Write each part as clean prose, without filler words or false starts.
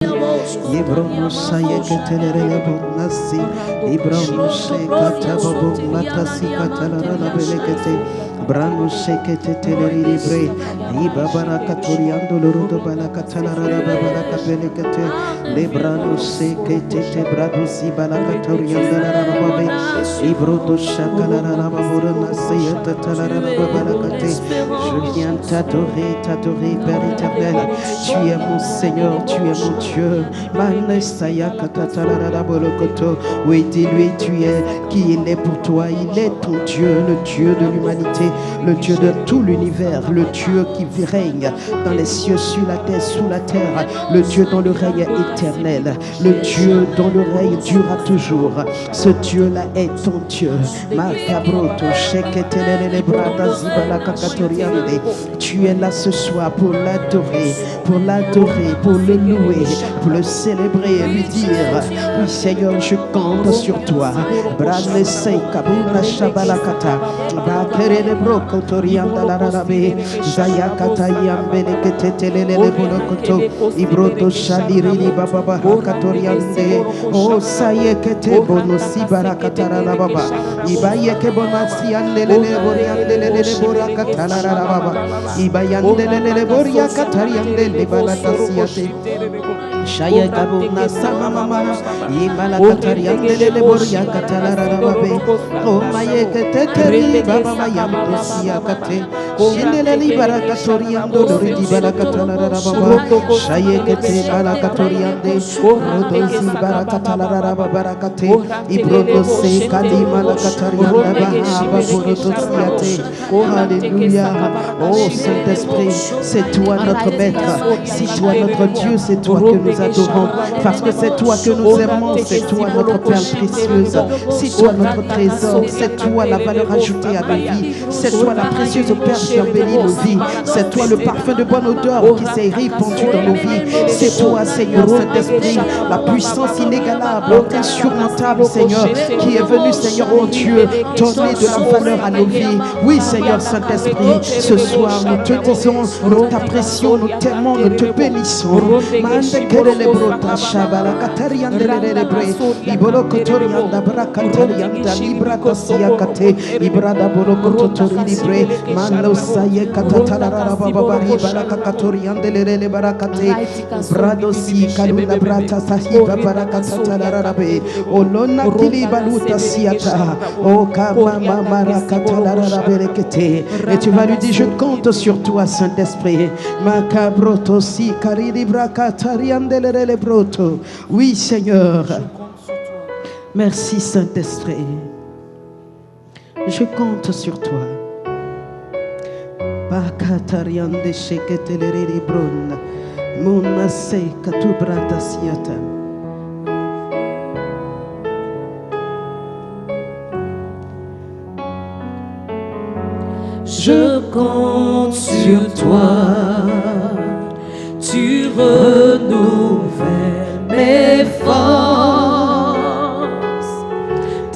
Ibromusa yeketelere bonasi Ibromusa katababo matasi katalara belekete Bramusa ketetelere libre Ibabara katoriando lorudo balakatalara babara belekete Lebramusa ketete bradusi balakatoriando babe Ibrodo shakalara babura nasiyata talara babalakate. Je viens t'adorer, Père éternel. Tu es mon Seigneur, tu es mon Dieu. Oui, dis-lui, tu es qui il est pour toi. Il est ton Dieu, le Dieu de l'humanité, le Dieu de tout l'univers, le Dieu qui règne dans les cieux, sur la terre, sous la terre, le Dieu dont le règne est éternel, le Dieu dont le règne durera toujours. Ce Dieu-là est ton Dieu. Tu es là ce soir pour l'adorer, pour le louer, pour le célébrer et lui dire: oui Seigneur, je compte sur toi. Oh ça y est que t'es bon aussi barakatara la baba. Ibaye que bonasi andelele boriandelele borakatara la baba. Ibayandelele boriakatariandele balatasiate. Shaya kabuna sama mama imala katariandele boria katalara babe o maye keteteri baba mayando siakate shindele libara katoriando doridi bala katalara baba shaye kete bala katoriande rodozi bara katalara baba kate ibrodo se kalima la katarianda baba boroto siate. Oh alléluia. Oh Saint-Esprit, c'est toi notre maître, c'est toi notre Dieu, c'est toi que nous adorons, parce que c'est toi que nous aimons, c'est toi notre perle précieuse, c'est toi notre trésor, c'est toi la valeur ajoutée à nos vies, c'est toi la précieuse perle qui embellit nos vies, c'est toi le parfum de bonne odeur qui s'est répandu dans nos vies, c'est toi Seigneur Saint-Esprit, la puissance inégalable, insurmontable Seigneur, qui est venu Seigneur mon Dieu, donner de la valeur à nos vies. Oui Seigneur Saint-Esprit, ce soir nous te disons, nous t'apprécions, nous t'aimons, nous te bénissons. Et tu vas lui dire: je compte sur toi Saint-Esprit. Oui Seigneur. Merci Saint-Esprit. Je compte sur toi. Je compte sur toi, tu renouvelles mes forces,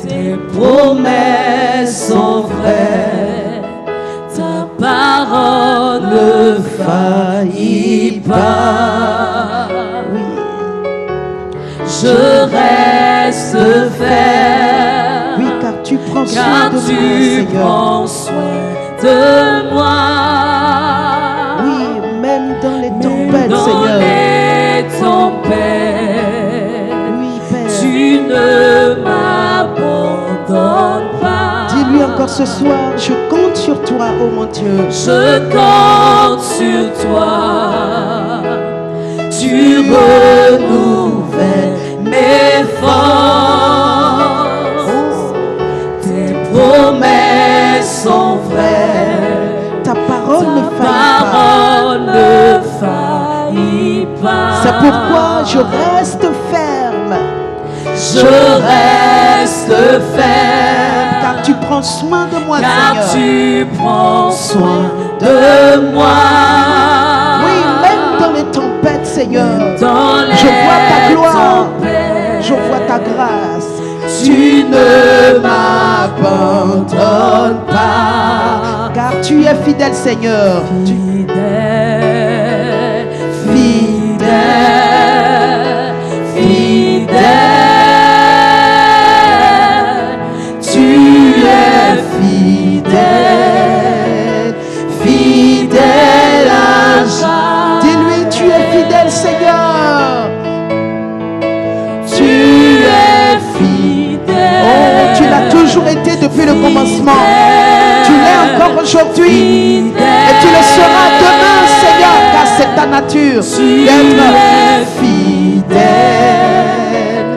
tes promesses sont vraies, ta parole ne faillit pas. Je reste ferme, oui, car tu prends soin de de moi. Oui, même dans les tempêtes, Seigneur. Les tempêtes, oui, Père. Tu ne m'abandonnes pas. Dis-lui encore ce soir: je compte sur toi, oh mon Dieu. Je compte sur toi. Tu renouvelles mes forces. Tes promesses sont vraies. Ta parole ne faillit pas. C'est pourquoi je reste ferme. Je reste ferme. Car tu prends soin de moi, Seigneur. Car tu prends soin de moi. Oui, même dans les tempêtes, Seigneur. Je vois ta gloire. Je vois ta grâce. Tu ne m'abandonnes pas. Car tu es fidèle, Seigneur. Fidèle, fidèle. depuis le commencement. Tu l'es encore aujourd'hui et tu le seras demain, Seigneur, car c'est ta nature d'être fidèle,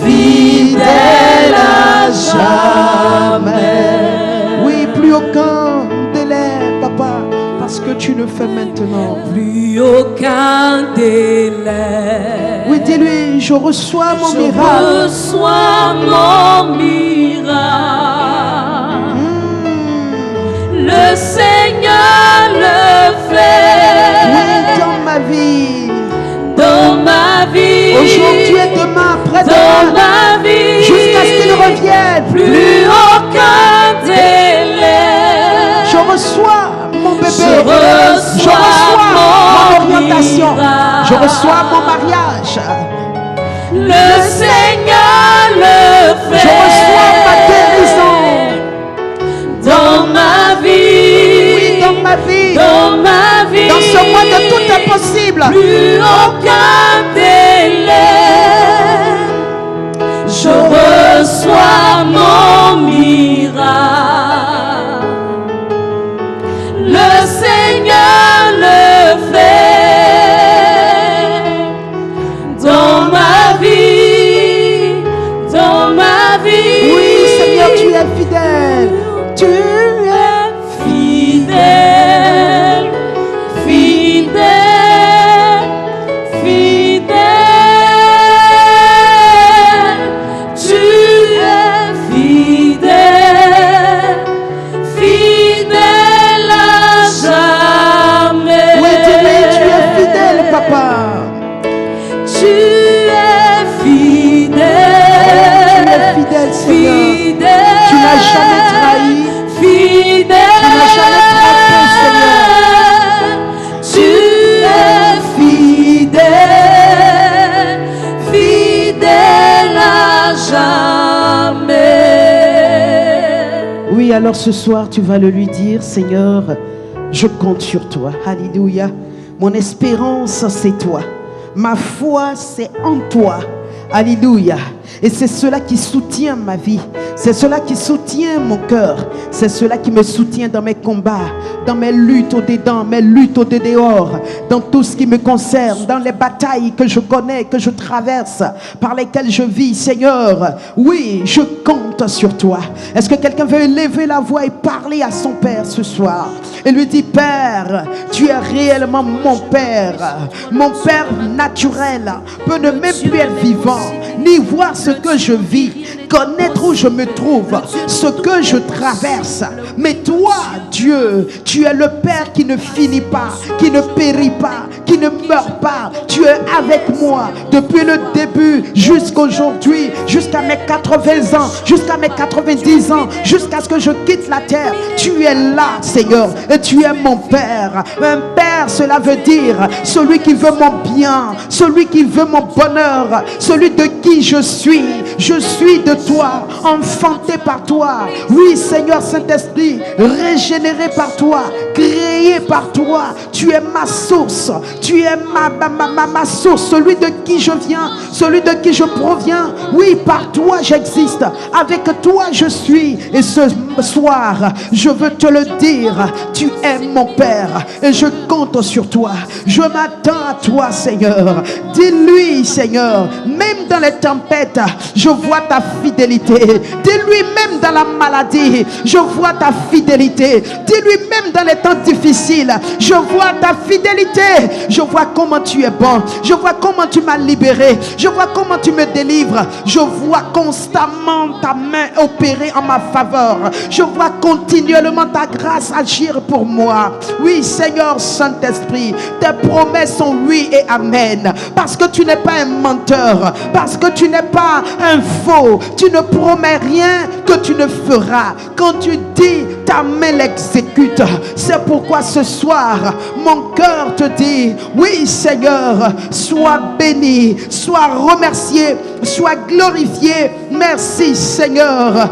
fidèle à jamais. Oui, plus aucun délai, Papa, parce que tu le fais maintenant. Plus aucun délai. Oui, dis-lui, je reçois mon miracle. Je reçois mon miracle. Le Seigneur le fait. Oui, dans ma vie. Dans ma vie. Aujourd'hui et demain, Dans après-demain. ma vie. Jusqu'à ce qu'il revienne. Plus aucun délai. Je reçois mon bébé. Je reçois mon mon orientation. miracle. Je reçois mon mariage. Le Seigneur le fait. Je reçois ma guérison. Dans ma vie. Oui, dans ma vie. Dans ma vie. Dans ce mois de tout est possible. Plus aucun délai. Je reçois mon miracle. Le Seigneur le fait. Dans ma vie. Dans ma vie. Oui, Seigneur, tu es fidèle. Tu es fidèle, fidèle, fidèle. Tu es fidèle, fidèle à jamais. Oui, dis-lui, tu es fidèle, Papa. Tu es fidèle, Tu es fidèle, Seigneur. fidèle. Tu n'as jamais trahi. Fidèle, Tu n'as jamais trompé, tu es fidèle, fidèle à jamais. Oui, alors ce soir, tu vas le lui dire, Seigneur, je compte sur toi. Alléluia. Mon espérance, c'est toi. Ma foi, c'est en toi. Alléluia. Et c'est cela qui soutient ma vie. C'est cela qui soutient mon cœur. C'est cela qui me soutient dans mes combats, dans mes luttes au dedans, mes luttes au dehors, dans tout ce qui me concerne, dans les batailles que je connais, que je traverse, par lesquelles je vis. Seigneur, oui, je compte sur toi. Est-ce que quelqu'un veut élever la voix et parler à son Père ce soir et lui dire, Père, tu es réellement mon Père naturel, peut ne même plus être vivant, ni voir ce que je vis, connaître où je me trouve, ce que je traverse. Mais toi, Dieu, tu es le Père qui ne finit pas, qui ne périt pas, qui ne meurt pas. Tu es avec moi depuis le début jusqu'aujourd'hui, jusqu'à mes 80 ans, jusqu'à mes 90 ans, jusqu'à ce que je quitte la terre. Tu es là, Seigneur, et tu es mon Père. Un Père, cela veut dire celui qui veut mon bien, celui qui veut mon bonheur, celui de qui je suis. Je suis de toi, enfanté par toi. Oui, Seigneur Saint-Esprit, régénéré par toi, créé par toi. Tu es ma source, tu es ma source, celui de qui je viens, celui de qui je proviens. Oui, par toi j'existe, avec toi je suis. Et ce soir, je veux te le dire, tu es mon Père et je compte sur toi. Je m'attends à toi, Seigneur. Dis-lui, Seigneur, même dans les tempêtes, je vois ta fidélité. Dis-lui, même dans la maladie, je vois ta fidélité. Dis-lui, même dans les temps difficiles, je vois ta fidélité. Je vois comment tu es bon. Je vois comment tu m'as libéré. Je vois comment tu me délivres. Je vois constamment ta main opérer en ma faveur. Je vois continuellement ta grâce agir pour moi. Oui, Seigneur Saint-Esprit, tes promesses sont oui et amen. Parce que tu n'es pas un menteur. Parce que tu n'es pas un faux. Tu ne promets rien que tu ne feras. Quand tu dis, ta main l'exécute. C'est pourquoi ce soir, mon cœur te dit, oui Seigneur, sois béni, sois remercié, sois glorifié. Merci Seigneur.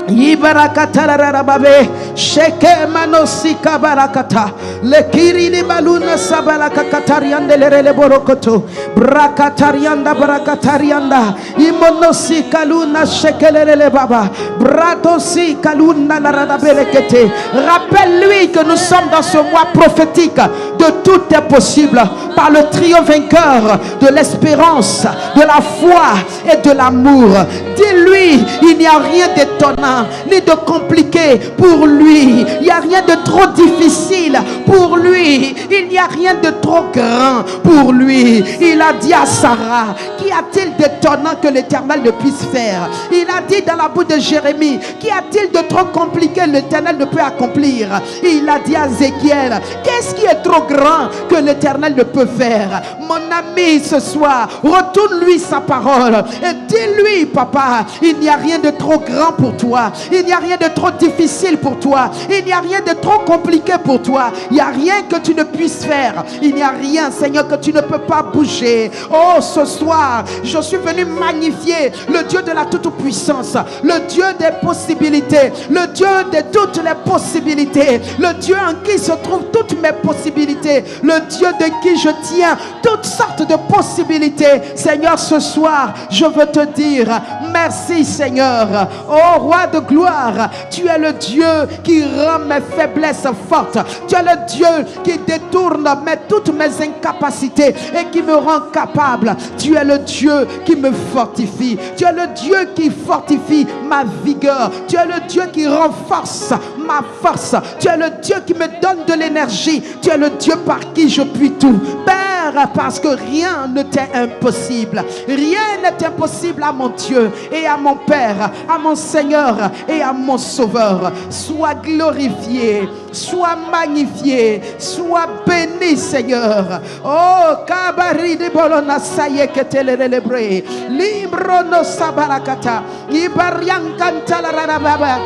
Ibarakata rababe sheke manosika barakata le kirili baluna sabalaka katariande le borokoto brakatarianda barakatarianda imonosi kaluna shekelele baba bratosi kaluna la radabelekete. Rappelle-lui que nous sommes dans ce mois prophétique de tout est possible par le triomphe vainqueur de l'espérance, de la foi et de l'amour. Dis-lui, il n'y a rien d'étonnant ni de compliqué pour lui. Il n'y a rien de trop difficile pour lui. Il n'y a rien de trop grand pour lui. Il a dit à Sarah, qu'y a-t-il d'étonnant que l'Éternel ne puisse faire? Il a dit dans la bouche de Jérémie, qu'y a-t-il de trop compliqué l'Éternel ne peut accomplir? Il a dit à Ézéchiel, qu'est-ce qui est trop grand que l'Éternel ne peut faire? Mon ami, ce soir, retourne-lui sa parole et dis-lui, papa, il n'y a rien de trop grand pour toi. Il n'y a rien de trop difficile pour toi. Il n'y a rien de trop compliqué pour toi. Il n'y a rien que tu ne puisses faire. Il n'y a rien, Seigneur, que tu ne peux pas bouger. Oh, ce soir, je suis venu magnifier le Dieu de la toute-puissance, le Dieu des possibilités, le Dieu de toutes les possibilités, le Dieu en qui se trouvent toutes mes possibilités, le Dieu de qui je tiens toutes sortes de possibilités. Seigneur, ce soir, je veux te dire merci, Seigneur. Oh, roi de gloire, tu es le Dieu qui rend mes faiblesses fortes. Tu es le Dieu qui détourne toutes mes incapacités et qui me rend capable. Tu es le Dieu qui me fortifie. Tu es le Dieu qui fortifie ma vigueur. Tu es le Dieu qui renforce ma force. Tu es le Dieu qui me donne de l'énergie. Tu es le Dieu par qui je puis tout. Père, parce que rien ne t'est impossible. Rien n'est impossible à mon Dieu et à mon Père, à mon Seigneur et à mon Sauveur. Sois glorifié, sois magnifié, sois béni, Seigneur. Oh, kabari de bolona saye ketelelebre, libro no sabarakata, ibarian kantala rababa.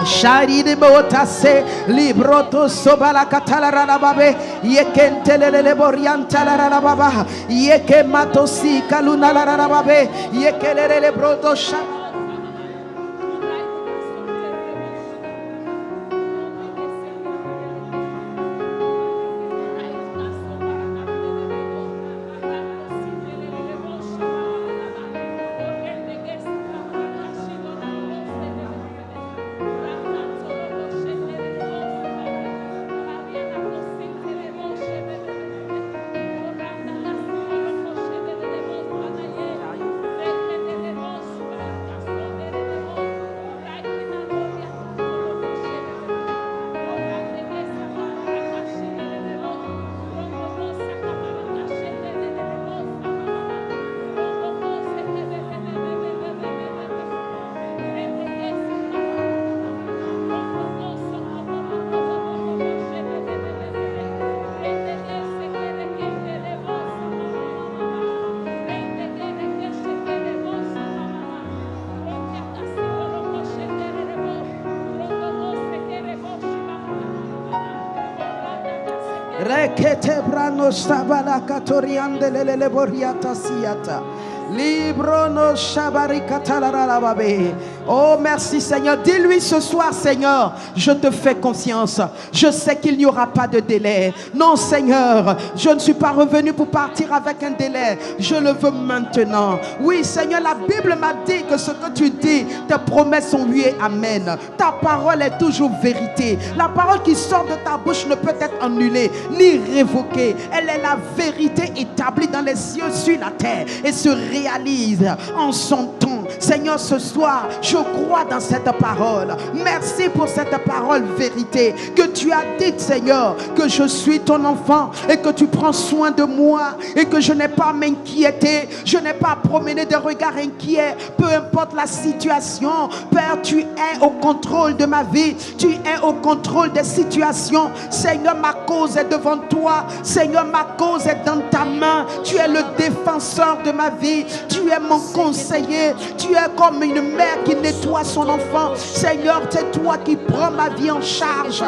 Shari de botase libroto sobala katala rababe yekentelele borianta la rababa yeke matosi kaluna la rababe yekelele broto sha. Rekete brano sabala katoriande lele boriata siata. Librono shabarikatalarababe. Oh, merci Seigneur. Dis-lui ce soir, Seigneur, je te fais confiance. Je sais qu'il n'y aura pas de délai. Non, Seigneur, je ne suis pas revenu pour partir avec un délai. Je le veux maintenant. Oui, Seigneur, la Bible m'a dit que ce que tu dis, tes promesses sont oui et amen. Ta parole est toujours vérité. La parole qui sort de ta bouche ne peut être annulée ni révoquée. Elle est la vérité établie dans les cieux sur la terre et se réalise en son temps. Seigneur, ce soir, je crois dans cette parole. Merci pour cette parole vérité que tu as dite, Seigneur, que je suis ton enfant et que tu prends soin de moi et que je n'ai pas à m'inquiéter, je n'ai pas à promener des regards inquiets, peu importe la situation. Père, tu es au contrôle de ma vie, tu es au contrôle des situations. Seigneur, ma cause est devant toi. Seigneur, ma cause est dans ta main. Tu es le défenseur de ma vie, tu es mon conseiller, tu es comme une mère qui nettoie son enfant. Seigneur, c'est toi qui prends ma vie en charge.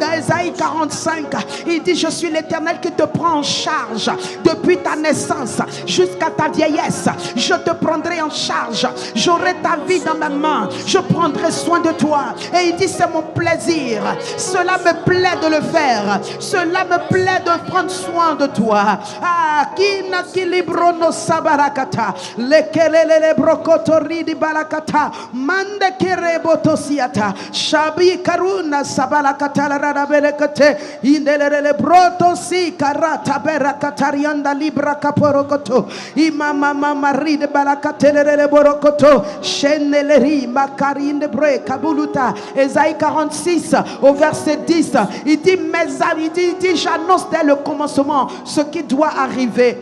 Dans Ésaïe 45, il dit, je suis l'Éternel qui te prend en charge depuis ta naissance jusqu'à ta vieillesse. Je te prendrai en charge. J'aurai ta vie dans ma main. Je prendrai soin de toi. Et il dit, c'est mon plaisir. Cela me plaît de le faire. Cela me plaît de prendre soin de toi. Ah, kina kilibrono sabarakata. Lekelele brokotori di balakata. Mande kereboto siata. Shabi karuna sabalakata la radabelekate. Indelele broto si karata berakatarianda libra kaporokoto. Imama mama ride balakatelele borokoto. Sheneleri makarinde bre kabuluta. Ésaïe 46 au verset 10. Il dit, j'annonce dès le commencement ce qui doit arriver.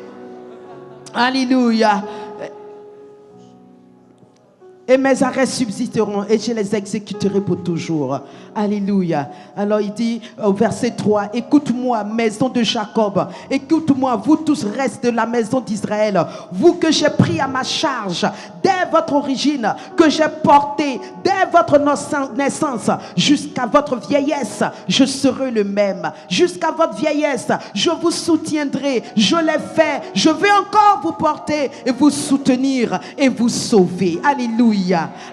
Alléluia. Et mes arrêts subsisteront et je les exécuterai pour toujours. Alléluia. Alors il dit au verset 3, écoute-moi, maison de Jacob. Écoute-moi, vous tous restes de la maison d'Israël. Vous que j'ai pris à ma charge dès votre origine, que j'ai porté dès votre naissance jusqu'à votre vieillesse. Je serai le même. Jusqu'à votre vieillesse, je vous soutiendrai. Je l'ai fait. Je vais encore vous porter et vous soutenir et vous sauver. Alléluia.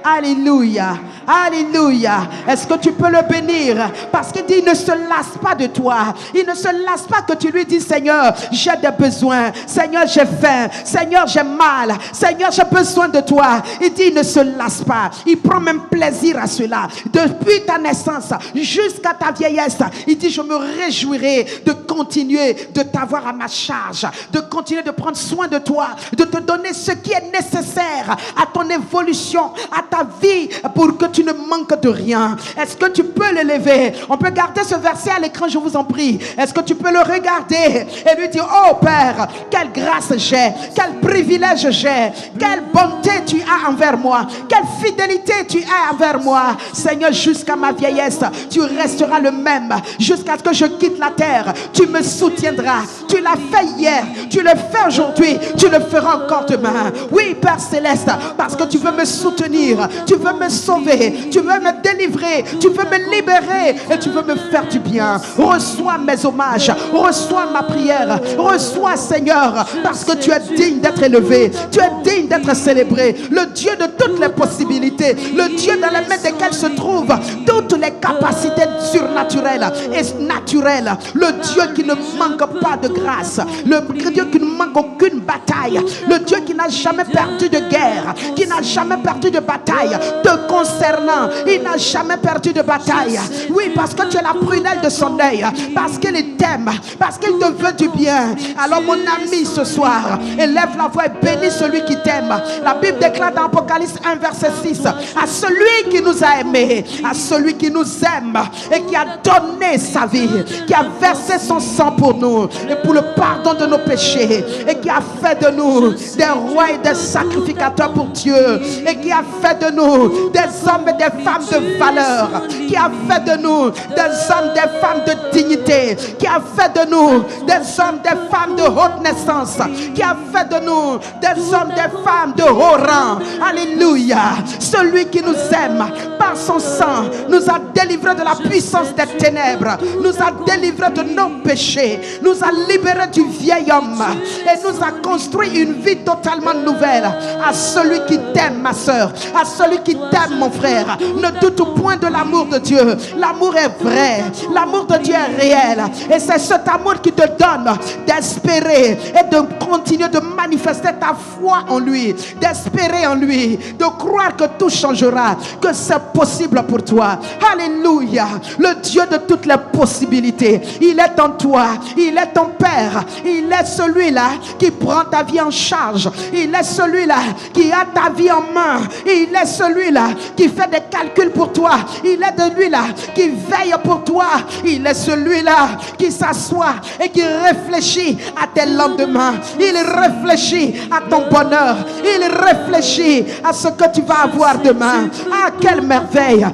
Alléluia, alléluia. Est-ce que tu peux le bénir? Parce qu'il dit, il ne se lasse pas de toi. Il ne se lasse pas que tu lui dis, Seigneur, j'ai des besoins. Seigneur, j'ai faim. Seigneur, j'ai mal. Seigneur, j'ai besoin de toi. Il dit, il ne se lasse pas. Il prend même plaisir à cela. Depuis ta naissance jusqu'à ta vieillesse, il dit, je me réjouirai de continuer de t'avoir à ma charge, de continuer de prendre soin de toi, de te donner ce qui est nécessaire à ton évolution, à ta vie, pour que tu ne manques de rien. Est-ce que tu peux le lever? On peut garder ce verset à l'écran, je vous en prie. Est-ce que tu peux le regarder et lui dire, oh Père, quelle grâce j'ai, quel privilège j'ai, quelle bonté tu as envers moi, quelle fidélité tu as envers moi. Seigneur, jusqu'à ma vieillesse, tu resteras le même. Jusqu'à ce que je quitte la terre, tu me soutiendras. Tu l'as fait hier, tu le fais aujourd'hui, tu le feras encore demain. Oui, Père Céleste, parce que tu veux me soutenir, tu veux me sauver, tu veux me délivrer, tu veux me libérer et tu veux me faire du bien. Reçois mes hommages, reçois ma prière, reçois, Seigneur, parce que tu es digne d'être élevé, tu es digne d'être célébré, le Dieu de toutes les possibilités, le Dieu dans les mains desquelles se trouvent toutes les capacités surnaturelles et naturelles, le Dieu qui ne manque pas de grâce, le Dieu qui ne manque aucune bataille, le Dieu qui n'a jamais perdu de guerre, qui n'a jamais perdu de bataille te concernant. Il n'a jamais perdu de bataille. Oui, parce que tu es la prunelle de son œil, parce qu'il t'aime, parce qu'il te veut du bien. Alors mon ami, ce soir, élève la voix et bénis celui qui t'aime. La Bible déclare dans Apocalypse 1 verset 6, à celui qui nous a aimés, à celui qui nous aime et qui a donné sa vie, qui a versé son sang pour nous et pour le pardon de nos péchés, et qui a fait de nous des rois et des sacrificateurs pour Dieu, et qui a fait de nous des hommes et des femmes de valeur, qui a fait de nous des hommes, des femmes de dignité, qui a fait de nous des hommes, des femmes de haute naissance, qui a fait de nous des hommes, des femmes de haut rang. Alléluia. Celui qui nous aime par son sang nous a délivrés de la puissance des ténèbres, nous a délivrés de nos péchés, nous a libérés du vieil homme et nous a construit une vie totalement nouvelle. À celui qui t'aime, ma soeur, à celui qui t'aime, mon frère, ne doute point de l'amour de Dieu. L'amour est vrai, l'amour de Dieu est réel, et c'est cet amour qui te donne d'espérer et de continuer de manifester ta foi en lui, d'espérer en lui, de croire que tout changera, que c'est possible pour toi. Alléluia. Le Dieu de toutes les possibilités, il est en toi, il est ton Père, il est celui-là qui prend ta vie en charge, il est celui-là qui a ta vie en main, il est celui-là qui fait des calculs pour toi, il est de lui-là qui veille pour toi, il est celui-là qui s'assoit et qui réfléchit à tes lendemains, il réfléchit à ton bonheur. Il réfléchit à ce que tu vas avoir demain. Ah, quelle merveille,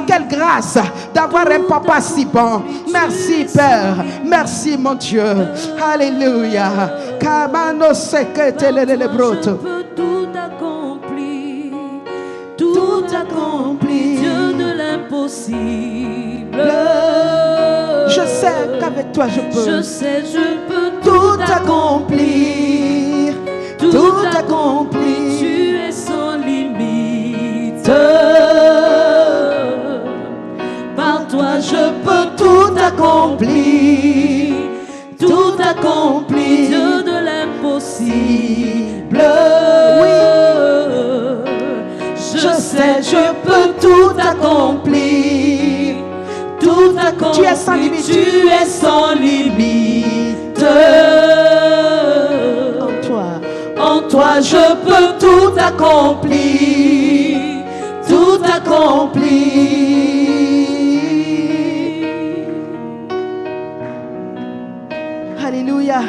quelle grâce d'avoir un papa si bon. Merci Père, merci mon Dieu. Alléluia. Kamano seketele broto. Tout accompli, tout accompli, Dieu de l'impossible. Je sais qu'avec toi je peux. Je sais, je peux tout accomplir. Tout accomplir. Tu es sans limite. Par toi je peux tout accomplir. Tout accomplir. Dieu de l'impossible. Oui. Je sais, je peux tout accomplir. Tout accomplir. Tu es sans limite. Tu es sans limite. En toi je peux tout accomplir. Tout accomplir. Alléluia.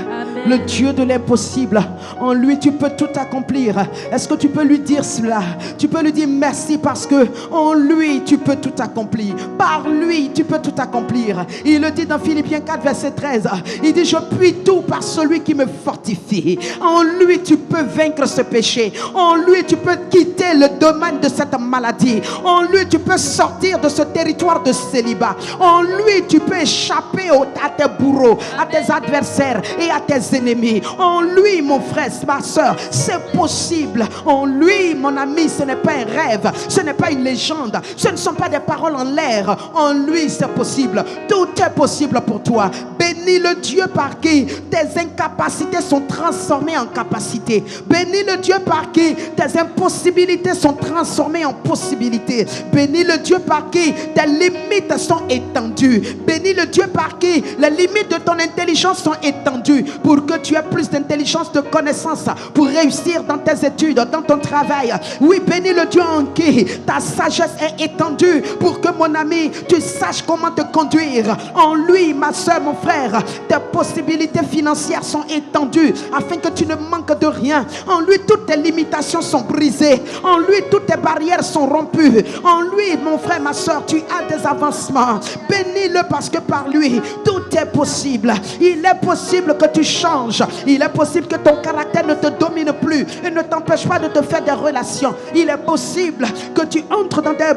Le Dieu de l'impossible. En lui tu peux tout accomplir. Est-ce que tu peux lui dire cela? Tu peux lui dire merci parce que en lui tu peux tout accomplir. Par lui tu peux tout accomplir. Il le dit dans Philippiens 4 verset 13. Il dit je puis tout par celui qui me fortifie. En lui tu peux vaincre ce péché. En lui tu peux quitter le domaine de cette maladie. En lui tu peux sortir de ce territoire de célibat. En lui tu peux échapper à tes bourreaux, à tes adversaires et à tes ennemis. En lui mon frère, ma soeur, c'est possible. En lui mon ami, ce n'est pas un rêve, ce n'est pas une légende, ce ne sont pas des paroles en l'air. En lui c'est possible. Tout est possible pour toi. Bénis le Dieu par qui tes incapacités sont transformées en capacités. Bénis le Dieu par qui tes impossibilités sont transformées en possibilités. Bénis le Dieu par qui tes limites sont étendues. Bénis le Dieu par qui les limites de ton intelligence sont étendues pour que tu aies plus d'intelligence, de connaissance pour réussir dans tes études, dans ton travail. Oui, bénis le Dieu en qui ta sagesse est étendue pour que mon ami, tu saches comment te conduire. En lui, ma soeur, mon frère, tes possibilités financières sont étendues afin que tu ne manques de rien. En lui, toutes tes limitations sont brisées. En lui, toutes tes barrières sont rompues. En lui, mon frère, ma soeur, tu as des avancements. Bénis-le parce que par lui, tout est possible. Il est possible que tu changes. Il est possible que ton caractère ne te domine plus et ne t'empêche pas de te faire des relations. Il est possible que tu entres dans des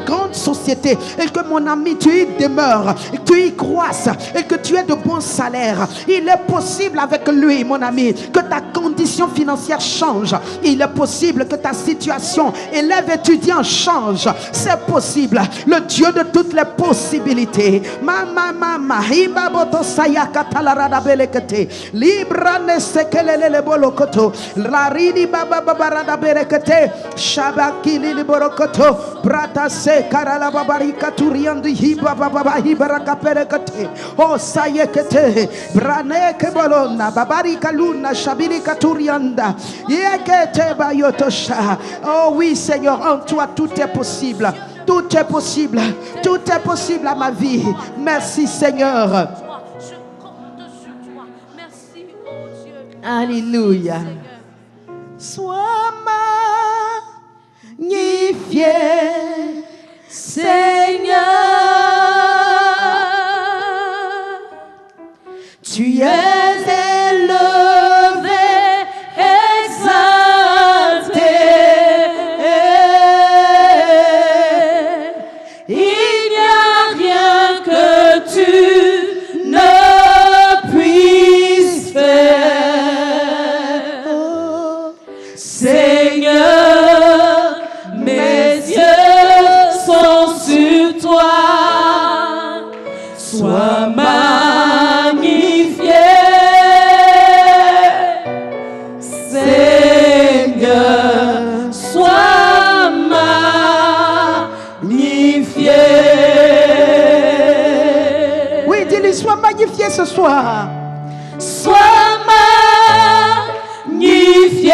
grandes sociétés et que mon ami, tu y demeures, et que tu y croisses et que tu aies de bons salaires. Il est possible avec lui, mon ami, que ta condition financière change. Il est possible que ta situation élève étudiant change. C'est possible. Le Dieu de toutes les possibilités. Mama, ibaboto sayaka talarada belekete. Libra ne sekelele bolokoto. Laridi baba babarada belekete. Shabaki li borokoto. Brata se karala babarika turiandi hiba baba hibaraka pelekete. Oh sayekete. Brane kebolona babarika luna shabirika turianda. Yekete bayotosha. Oh oui Seigneur, en toi tout est possible. Tout est possible. Tout est possible à ma vie. Merci Seigneur. Je compte sur toi. Merci, oh Dieu. Alléluia. Sois magnifié, Seigneur, tu es élevé, exalté. Il n'y a rien que tu ne puisses faire. Seigneur, mes yeux sont sur toi. Sois magnifié, Seigneur, sois magnifié. Oui, dis-lui, sois magnifié ce soir. Sois magnifié,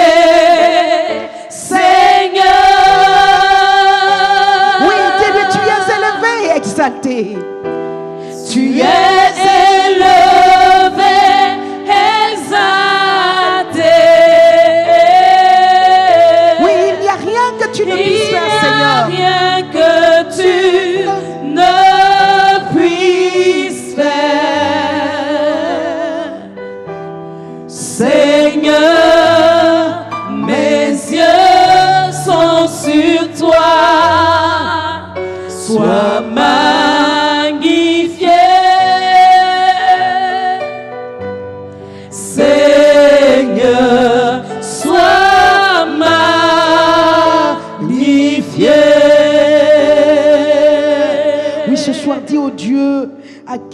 Seigneur. Oui, dis-lui, tu es élevé et exalté. Tu es élevé, exalté.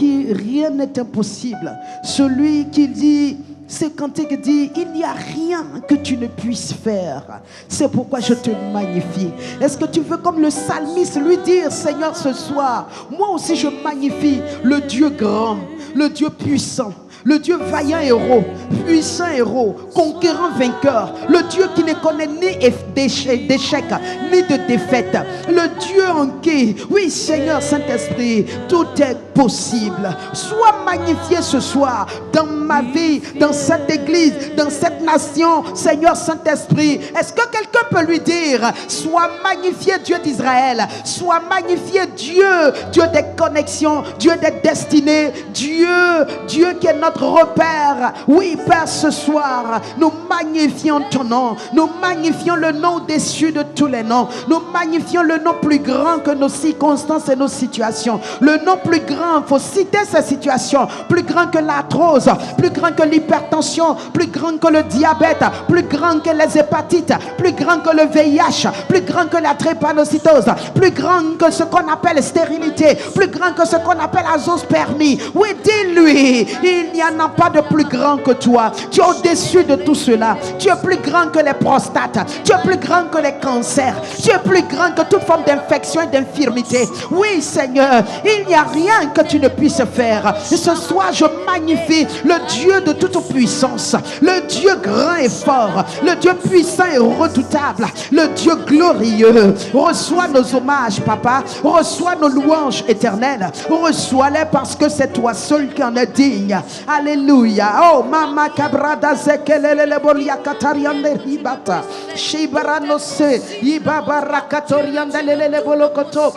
qui rien n'est impossible, celui qui dit, ce cantique dit, il n'y a rien que tu ne puisses faire. C'est pourquoi je te magnifie. Est-ce que tu veux, comme le psalmiste, lui dire, Seigneur, ce soir, moi aussi je magnifie le Dieu grand, le Dieu puissant, le Dieu vaillant héros, puissant héros, conquérant vainqueur, le Dieu qui ne connaît ni d'échec, ni de défaite, le Dieu en qui, oui Seigneur Saint-Esprit, tout est possible. Sois magnifié ce soir dans ma vie, dans cette église, dans cette nation, Seigneur Saint-Esprit. Est-ce que quelqu'un peut lui dire, sois magnifié Dieu d'Israël, sois magnifié Dieu, Dieu des connexions, Dieu des destinées, Dieu qui est notre repère. Oui Père, ce soir nous magnifions ton nom, nous magnifions le nom au-dessus de tous les noms, nous magnifions le nom plus grand que nos circonstances et nos situations, le nom plus grand, il faut citer ces situations, plus grand que l'arthrose, plus grand que l'hypertension, plus grand que le diabète, plus grand que les hépatites, plus grand que le VIH, plus grand que la drépanocytose, plus grand que ce qu'on appelle stérilité, plus grand que ce qu'on appelle azoospermie. Oui, dis-lui, il n'y en a pas de plus grand que toi. Tu es au-dessus de tout cela. Tu es plus grand que les prostates. Tu es plus grand que les cancers. Tu es plus grand que toute forme d'infection et d'infirmité. Oui, Seigneur, il n'y a rien que tu ne puisses faire. Et ce soir, je magnifie le Dieu de toute puissance, le Dieu grand et fort, le Dieu puissant et redoutable, le Dieu glorieux. Reçois nos hommages, Papa. Reçois nos louanges éternelles. Reçois-les parce que c'est toi seul qui en est digne. Alléluia. Oh, Mama Cabrada Zekelele Boria Katariande Hibata. Shibaranose, Ibabarakatoriande Lele Bolokoto.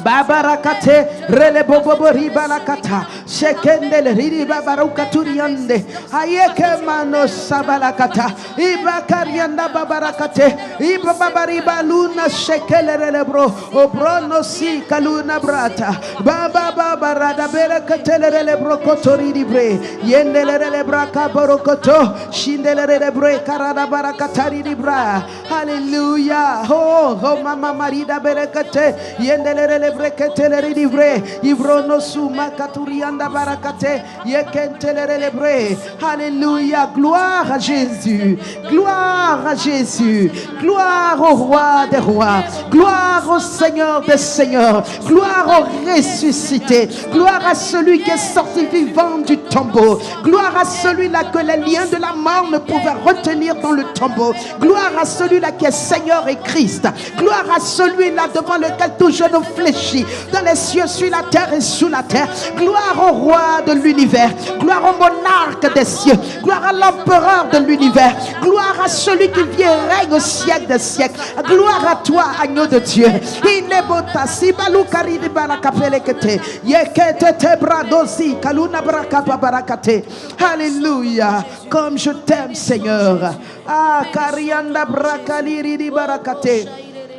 Babarakate rele bobo ribalakata shekendele riba barukaturiande ayeke mano sabalakata ibakarianda babarakate ibabariba luna shekelele bro obrono si kaluna brata baba barada berekatele bro kotori libre yendele braka borokoto shindele bre karada barakatari libra. Hallelujah. Oh mama marida berekate yendele lebreketele livre ivrono suma katurianda barakate yekentele lebre. Alléluia. Gloire à Jésus, gloire à Jésus, gloire au roi des rois, gloire au Seigneur des seigneurs, gloire au ressuscité, gloire à celui qui est sorti vivant du tombeau, gloire à celui-là que les liens de la mort ne pouvaient retenir dans le tombeau, gloire à celui-là qui est Seigneur et Christ, gloire à celui-là devant lequel tout genou fléchit dans les cieux, sur la terre et sous la terre. Gloire au roi de l'univers, gloire au monarque des cieux, gloire à l'empereur de l'univers, gloire à celui qui vient et règne au siècle des siècles. Gloire à toi, agneau de Dieu. Il est beau ta si balukari de barakapelekete yekete te bradosi kaluna brakapa barakate. Alléluia. Comme je t'aime, Seigneur. Ah karianda brakaliri di barakate.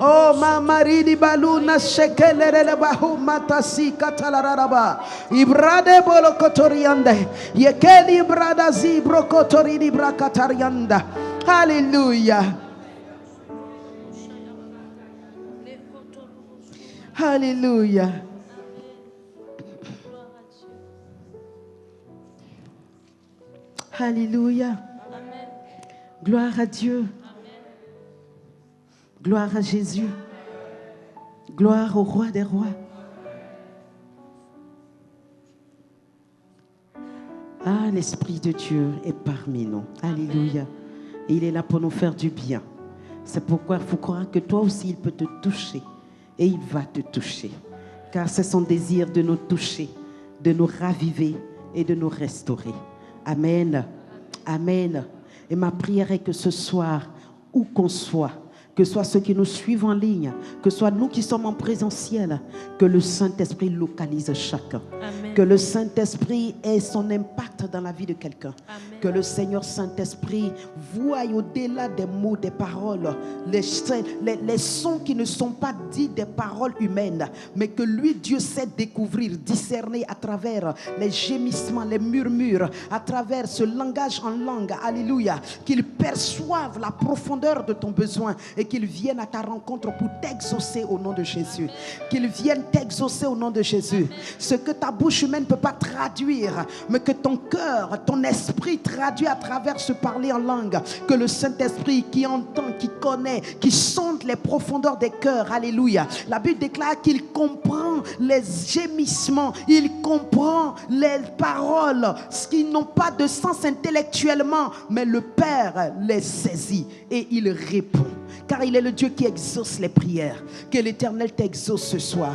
Oh mamaridi baluna shekelele bahu matasi katalaraba ibrade bolokotoriande yekeli bradazi brokotoridi brakatarianda. Hallelujah. Hallelujah. Hallelujah. Gloire à Dieu. Gloire à Jésus. Gloire au roi des rois. Ah, l'Esprit de Dieu est parmi nous. Alléluia. Et il est là pour nous faire du bien. C'est pourquoi il faut croire que toi aussi, il peut te toucher. Et il va te toucher. Car c'est son désir de nous toucher, de nous raviver et de nous restaurer. Amen. Amen. Et ma prière est que ce soir, où qu'on soit, que ce soit ceux qui nous suivent en ligne, que ce soit nous qui sommes en présentiel, que le Saint-Esprit localise chacun. Amen. Que le Saint-Esprit ait son impact dans la vie de quelqu'un. Amen. Que le Seigneur Saint-Esprit voie au-delà des mots, des paroles, les sons qui ne sont pas dits des paroles humaines, mais que lui, Dieu, sait découvrir, discerner à travers les gémissements, les murmures, à travers ce langage en langue. Alléluia. Qu'il perçoive la profondeur de ton besoin et et qu'ils viennent à ta rencontre pour t'exaucer au nom de Jésus. Qu'ils viennent t'exaucer au nom de Jésus. Ce que ta bouche humaine ne peut pas traduire, mais que ton cœur, ton esprit traduit à travers ce parler en langue. Que le Saint-Esprit qui entend, qui connaît, qui sonde les profondeurs des cœurs, alléluia. La Bible déclare qu'il comprend les gémissements, il comprend les paroles, ce qui n'ont pas de sens intellectuellement, mais le Père les saisit et il répond. Car il est le Dieu qui exauce les prières. Que l'Éternel t'exauce ce soir.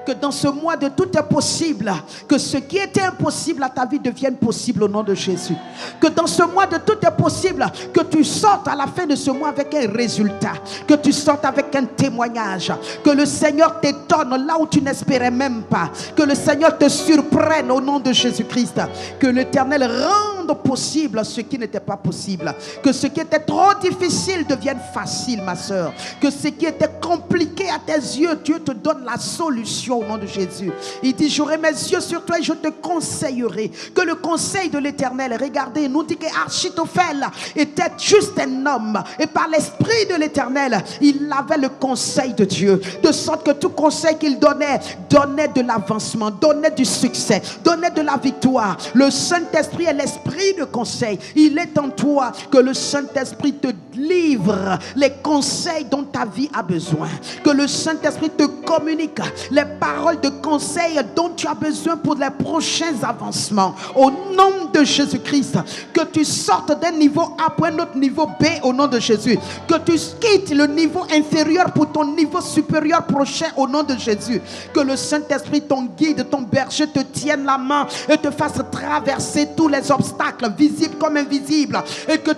Que dans ce mois de tout est possible, que ce qui était impossible à ta vie devienne possible au nom de Jésus. Que dans ce mois de tout est possible, que tu sortes à la fin de ce mois avec un résultat, que tu sortes avec un témoignage, que le Seigneur t'étonne là où tu n'espérais même pas, que le Seigneur te surprenne au nom de Jésus-Christ, que l'Éternel rende possible ce qui n'était pas possible, que ce qui était trop difficile devienne facile, ma soeur, que ce qui était compliqué à tes yeux, Dieu te donne la solution au nom de Jésus. Il dit, j'aurai mes yeux sur toi et je te conseillerai. Que le conseil de l'Éternel, regardez, il nous dit qu'Achitophel était juste un homme et par l'Esprit de l'Éternel, il avait le conseil de Dieu, de sorte que tout conseil qu'il donnait de l'avancement, donnait du succès, donnait de la victoire. Le Saint-Esprit est l'Esprit de conseil. Il est en toi. Que le Saint-Esprit te livre les conseils dont ta vie a besoin. Que le Saint-Esprit te communique les paroles de conseil dont tu as besoin pour les prochains avancements. Au nom de Jésus-Christ, que tu sortes d'un niveau A pour un autre niveau B au nom de Jésus. Que tu quittes le niveau inférieur pour ton niveau supérieur prochain au nom de Jésus. Que le Saint-Esprit, ton guide, ton berger, te tienne la main et te fasse traverser tous les obstacles, visibles comme invisibles, et que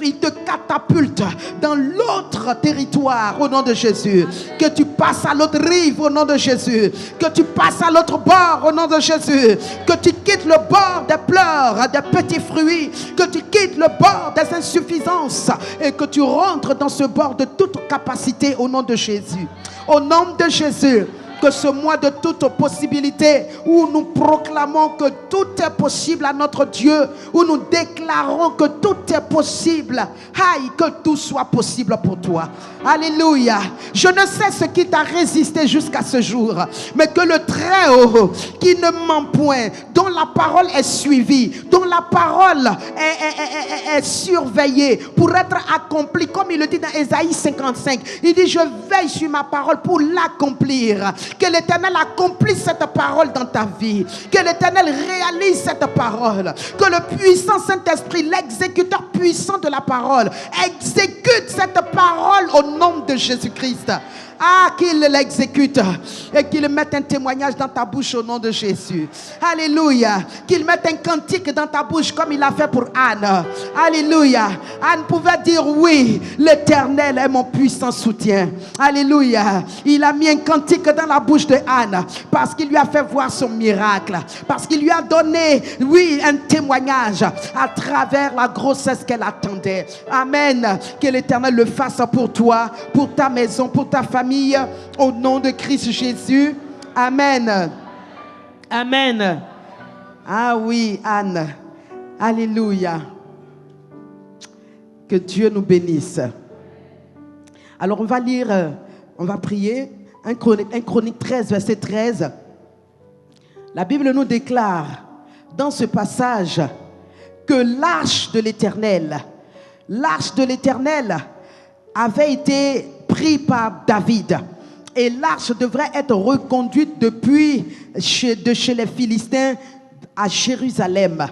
il te catapulte dans l'autre territoire au nom de Jésus. Que tu passes à l'autre rive au nom de Jésus. Que tu passes à l'autre bord au nom de Jésus. Que tu quittes le bord des pleurs, des petits fruits. Que tu quittes le bord des insuffisances et que tu rentres dans ce bord de toute capacité au nom de Jésus. Au nom de Jésus. Que ce mois de toute possibilité, où nous proclamons que tout est possible à notre Dieu, où nous déclarons que tout est possible, aïe, que tout soit possible pour toi. Alléluia. Je ne sais ce qui t'a résisté jusqu'à ce jour, mais que le Très-Haut, qui ne ment point, dont la parole est suivie, dont la parole est surveillée pour être accomplie, comme il le dit dans Ésaïe 55, il dit, je veille sur ma parole pour l'accomplir. Que l'Éternel accomplisse cette parole dans ta vie. Que l'Éternel réalise cette parole. Que le puissant Saint-Esprit, l'exécuteur puissant de la parole, exécute cette parole au nom de Jésus-Christ. Ah, qu'il l'exécute et qu'il mette un témoignage dans ta bouche au nom de Jésus. Alléluia. Qu'il mette un cantique dans ta bouche comme il a fait pour Anne. Alléluia. Anne pouvait dire oui, l'Éternel est mon puissant soutien. Alléluia. Il a mis un cantique dans la bouche de Anne parce qu'il lui a fait voir son miracle. Parce qu'il lui a donné, oui, un témoignage à travers la grossesse qu'elle attendait. Amen. Que l'Éternel le fasse pour toi, pour ta maison, pour ta famille. Au nom de Christ Jésus. Amen. Amen. Ah oui, Anne. Alléluia. Que Dieu nous bénisse. Alors on va lire, on va prier 1 Chronique 13, verset 13. La Bible nous déclare dans ce passage que l'arche de l'Éternel avait été pris par David et l'arche devrait être reconduite depuis chez les Philistins à Jérusalem,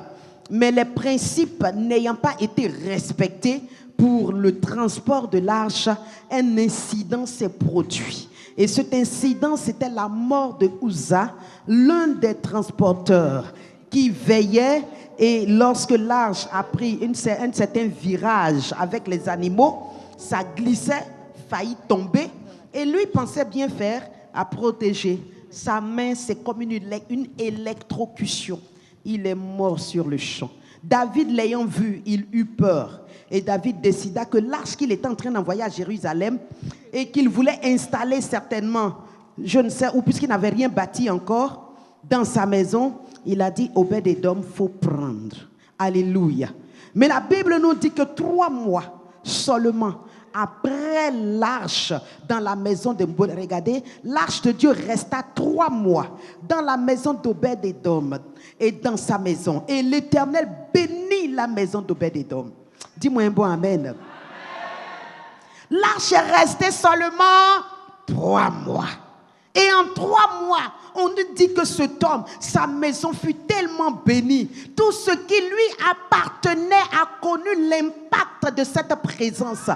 mais les principes n'ayant pas été respectés pour le transport de l'arche, un incident s'est produit. Et cet incident, c'était la mort de Uza, l'un des transporteurs qui veillait. Et lorsque l'arche a pris un certain virage avec les animaux, ça glissait, failli tomber, et lui pensait bien faire à protéger. Sa main, c'est comme une électrocution. Il est mort sur le champ. David l'ayant vu, il eut peur. Et David décida que l'arche qu'il était en train d'envoyer à Jérusalem et qu'il voulait installer certainement, je ne sais où, puisqu'il n'avait rien bâti encore, dans sa maison, il a dit, Obed-Édom, il faut prendre. Alléluia. Mais la Bible nous dit que 3 mois seulement après l'arche dans la maison de... Regardez, l'arche de Dieu resta 3 mois dans la maison d'Obed-Édom et dans sa maison. Et l'Éternel bénit la maison d'Obed-Édom. Dis-moi un bon amen. L'arche est restée seulement 3 mois. Et en 3 mois, on nous dit que cet homme, sa maison fut tellement bénie. Tout ce qui lui appartenait a connu l'impact de cette présence.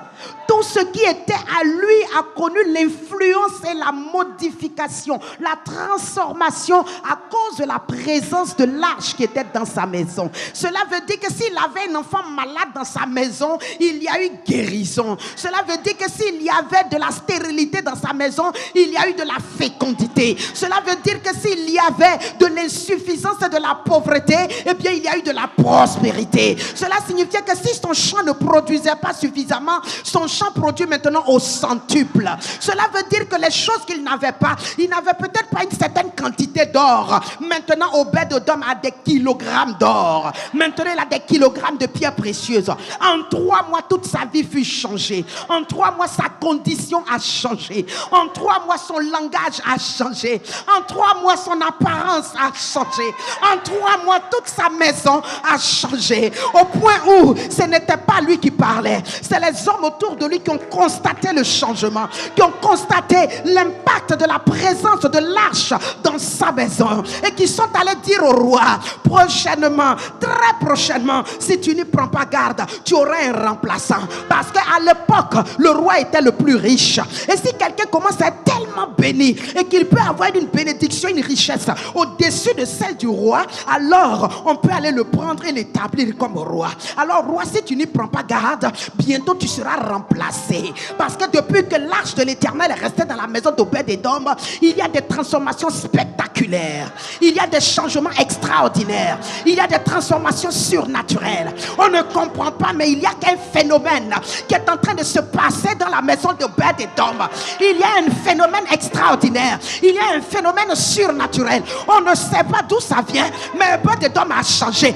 Tout ce qui était à lui a connu l'influence et la modification, la transformation à cause de la présence de l'arche qui était dans sa maison. Cela veut dire que s'il avait un enfant malade dans sa maison, il y a eu guérison. Cela veut dire que s'il y avait de la stérilité dans sa maison, il y a eu de la fécondité. Cela veut dire que s'il y avait de l'insuffisance et de la pauvreté, eh bien il y a eu de la prospérité. Cela signifiait que si son champ ne produisait pas suffisamment, son champ produit maintenant au centuple. Cela veut dire que les choses qu'il n'avait pas, il n'avait peut-être pas une certaine quantité d'or. Maintenant Obed-Édom a des kilogrammes d'or. Maintenant il a des kilogrammes de pierres précieuses. En 3 mois toute sa vie fut changée. En 3 mois sa condition a changé. En 3 mois son langage a changé. En 3 mois son apparence a changé. En 3 mois toute sa maison a changé. Au point où ce n'était pas lui qui parlait. C'est les hommes autour de lui qui ont constaté le changement. Qui ont constaté l'impact de la présence de l'arche dans sa maison. Et qui sont allés dire au roi, prochainement, très prochainement, si tu n'y prends pas garde, tu auras un remplaçant. Parce qu'à l'époque, le roi était le plus riche. Et si quelqu'un commence à être tellement béni et qu'il peut avoir une bénédiction, une richesse au-dessus de celle du roi, alors on peut aller le prendre et l'établir comme roi. Alors roi, si tu n'y prends pas garde, bientôt tu seras remplacé. Parce que depuis que l'arche de l'Éternel est restée dans la maison d'Obed-Édom, il y a des transformations spectaculaires. Il y a des changements extraordinaires. Il y a des transformations surnaturelles. On ne comprend pas, mais il y a un phénomène qui est en train de se passer dans la maison d'Obed-Édom. Il y a un phénomène extraordinaire. Il y a un phénomène surnaturel. On ne sait pas d'où ça vient, mais Obed-Édom a changé.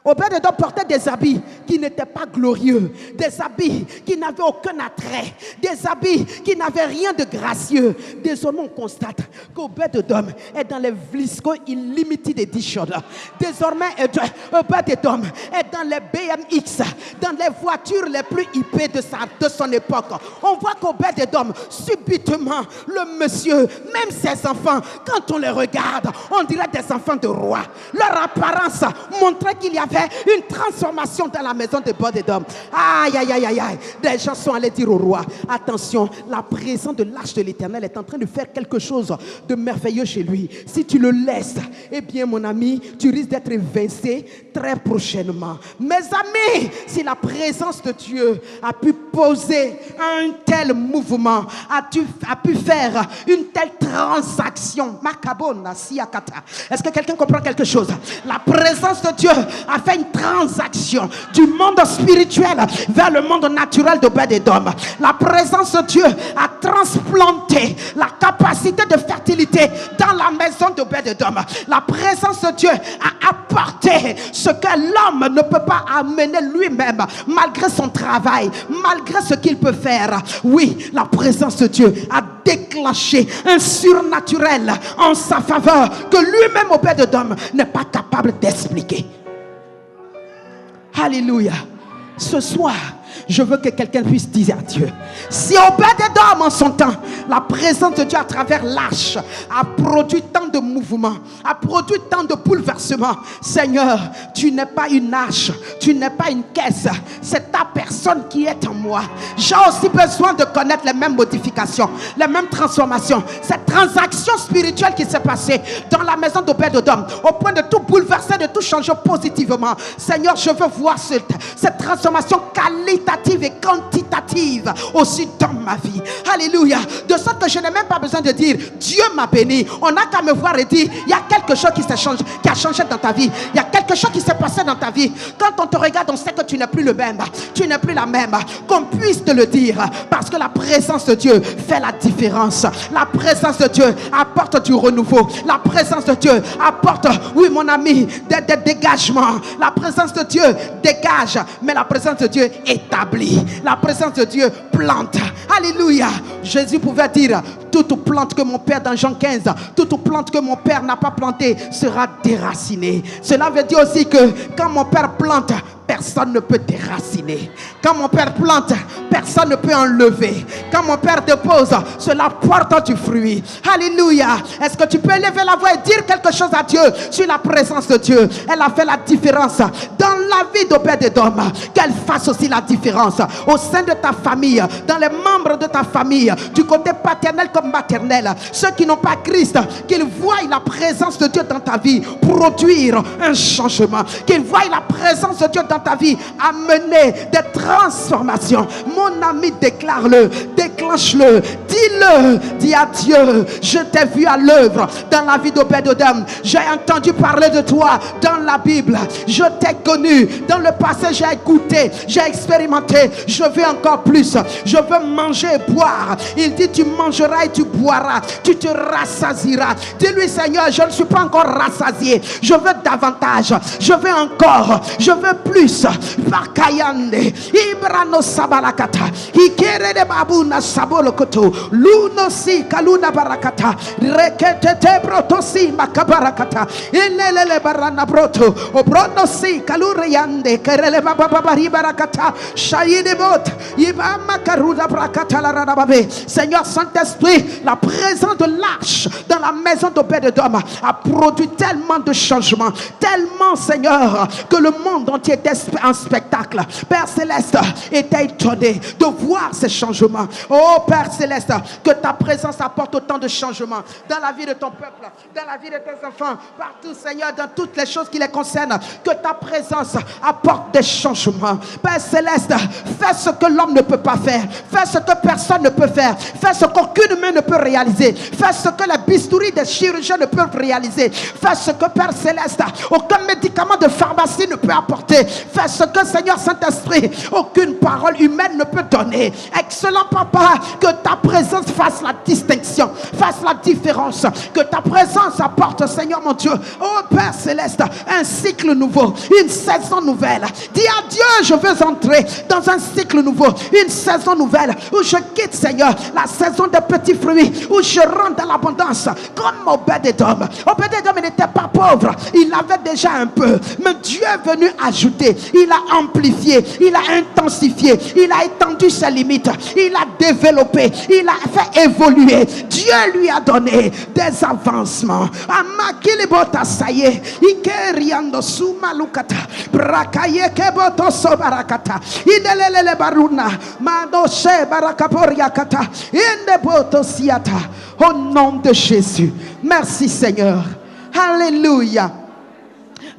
Obed-Édom portait des habits qui n'étaient pas glorieux, des habits qui n'avaient aucun attrait, des habits qui n'avaient rien de gracieux. Désormais, on constate qu'Obed-Édom est dans les Vlisco Limited Edition. Désormais, Obed-Édom est dans les BMX, dans les voitures les plus hippées de son époque. On voit qu'Obed-Édom, subitement, le monsieur, même ses enfants, quand on les regarde, on dirait des enfants de rois. Leur apparence montrait qu'il y avait une transformation dans la maison de Obed-Édom. Aïe, aïe, aïe, aïe, aïe. Des gens sont allés dire au roi, attention, la présence de l'arche de l'Éternel est en train de faire quelque chose de merveilleux chez lui. Si tu le laisses, eh bien mon ami, tu risques d'être évincé très prochainement. Mes amis, si la présence de Dieu a pu poser un tel mouvement, a pu faire une telle transaction, est-ce que quelqu'un comprend quelque chose? La présence de Dieu a fait une transaction du monde spirituel vers le monde naturel d'Obed-Édom. La présence de Dieu a transplanté la capacité de fertilité dans la maison d'Obed-Édom. La présence de Dieu a apporté ce que l'homme ne peut pas amener lui-même, malgré son travail, malgré ce qu'il peut faire. Oui, la présence de Dieu a déclenché un surnaturel en sa faveur que lui-même Obed-Édom n'est pas capable d'expliquer. Alléluia. Ce soir, je veux que quelqu'un puisse dire à Dieu, si Obed-Édom en son temps, la présence de Dieu à travers l'arche a produit tant de mouvements, a produit tant de bouleversements, Seigneur, tu n'es pas une arche, tu n'es pas une caisse, c'est ta personne qui est en moi. J'ai aussi besoin de connaître les mêmes modifications, les mêmes transformations, cette transaction spirituelle qui s'est passée dans la maison d'Obed-Édom, au point de tout bouleverser, de tout changer positivement. Seigneur, je veux voir cette transformation qualitative et quantitative aussi dans ma vie. Alléluia. De sorte que je n'ai même pas besoin besoin de dire Dieu m'a béni. On n'a qu'à me voir et dire il y a quelque chose qui a changé dans ta vie. Il y a quelque chose qui s'est passé dans ta vie. Quand on te regarde, on sait que tu n'es plus le même. Tu n'es plus la même. Qu'on puisse te le dire. Parce que la présence de Dieu fait la différence. La présence de Dieu apporte du renouveau. La présence de Dieu apporte, oui mon ami, des dégagements. La présence de Dieu dégage, mais la présence de Dieu établit. La présence de Dieu plante. Alléluia. Jésus pouvait dire toute plante que mon Père, dans Jean 15, toute plante que mon Père n'a pas plantée sera déracinée. Cela veut dire aussi que quand mon Père plante, personne ne peut déraciner. Quand mon Père plante, personne ne peut enlever. Quand mon Père dépose, cela porte du fruit. Alléluia. Est-ce que tu peux lever la voix et dire quelque chose à Dieu sur la présence de Dieu? Elle a fait la différence dans la vie d'Obed-Édom. Qu'elle fasse aussi la différence au sein de ta famille, dans les membres de ta famille, du côté paternel comme maternel. Ceux qui n'ont pas Christ, qu'ils voient la présence de Dieu dans ta vie produire un changement. Qu'ils voient la présence de Dieu dans ta vie amener des transformations. Mon ami, déclare-le, déclenche-le, dis-le, dis à Dieu, je t'ai vu à l'œuvre dans la vie d'Obed-Édom. J'ai entendu parler de toi dans la Bible. Je t'ai connu dans le passé, j'ai écouté, j'ai expérimenté. Je veux encore plus. Je veux manger et boire. Il dit tu mangeras et tu boiras, tu te rassasieras. Dis-lui Seigneur, je ne suis pas encore rassasié. Je veux davantage. Je veux encore. Je veux plus. Bakayande Ibrano Sabalakata Ikere de Babuna Sabolokoto Luno si Kaluna Barakata Rekete Brotosi Makabarakata Inele Barana Broto Obrono si Kaluriande Kerele Babari Barakata Shayide Bot Ibama Karuda Brakata la Ranababe. Seigneur Saint-Esprit, la présence de l'arche dans la maison d'Obed-Édom a produit tellement de changements, tellement Seigneur que le monde entier était en spectacle. Père Céleste était étonné de voir ces changements. Oh Père Céleste, que ta présence apporte autant de changements dans la vie de ton peuple, dans la vie de tes enfants, partout Seigneur, dans toutes les choses qui les concernent. Que ta présence apporte des changements. Père Céleste, fais ce que l'homme ne peut pas faire, fais ce que personne ne peut faire, fais ce qu'aucune main ne peut réaliser, fais ce que les bistouris des chirurgiens ne peuvent réaliser, fais ce que Père Céleste, aucun médicament de pharmacie ne peut apporter. Fais ce que Seigneur Saint-Esprit, aucune parole humaine ne peut donner. Excellent Papa, que ta présence fasse la distinction, fasse la différence, que ta présence apporte Seigneur mon Dieu, oh Père Céleste, un cycle nouveau, une saison nouvelle. Dis à Dieu, je veux entrer dans un cycle nouveau, une saison nouvelle, où je quitte Seigneur la saison des petits fruits, où je rentre dans l'abondance, comme Obed-Édom. Obed-Édom n'était pas pauvre, il avait déjà un peu, mais Dieu est venu ajouter, il a amplifié, il a intensifié, il a étendu ses limites, il a développé, il a fait évoluer. Dieu lui a donné des avancements. Amakilibota saye, ikeriando sumalukata, brakaye keboto sobarakata, idelele baruna, mandoshe barakaporiakata, indeboto siata. Au nom de Jésus. Merci Seigneur. Alléluia.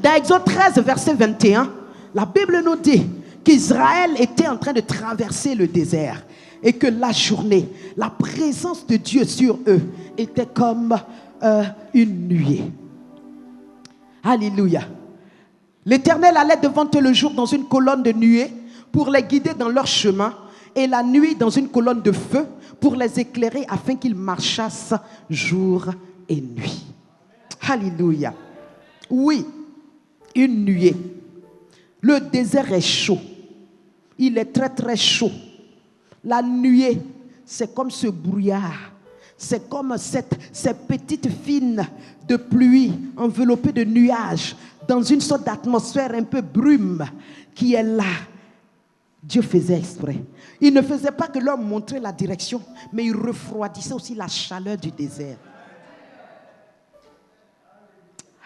Dans Exode 13, verset 21, la Bible nous dit qu'Israël était en train de traverser le désert et que la journée, la présence de Dieu sur eux était comme une nuée. Alléluia. L'Éternel allait devant eux le jour dans une colonne de nuée pour les guider dans leur chemin, et la nuit dans une colonne de feu pour les éclairer afin qu'ils marchassent jour et nuit. Alléluia. Oui, une nuée. Le désert est chaud. Il est très très chaud. La nuée, c'est comme ce brouillard. C'est comme ces petites fines de pluie enveloppées de nuages dans une sorte d'atmosphère un peu brume qui est là. Dieu faisait exprès. Il ne faisait pas que leur montrer la direction, mais il refroidissait aussi la chaleur du désert.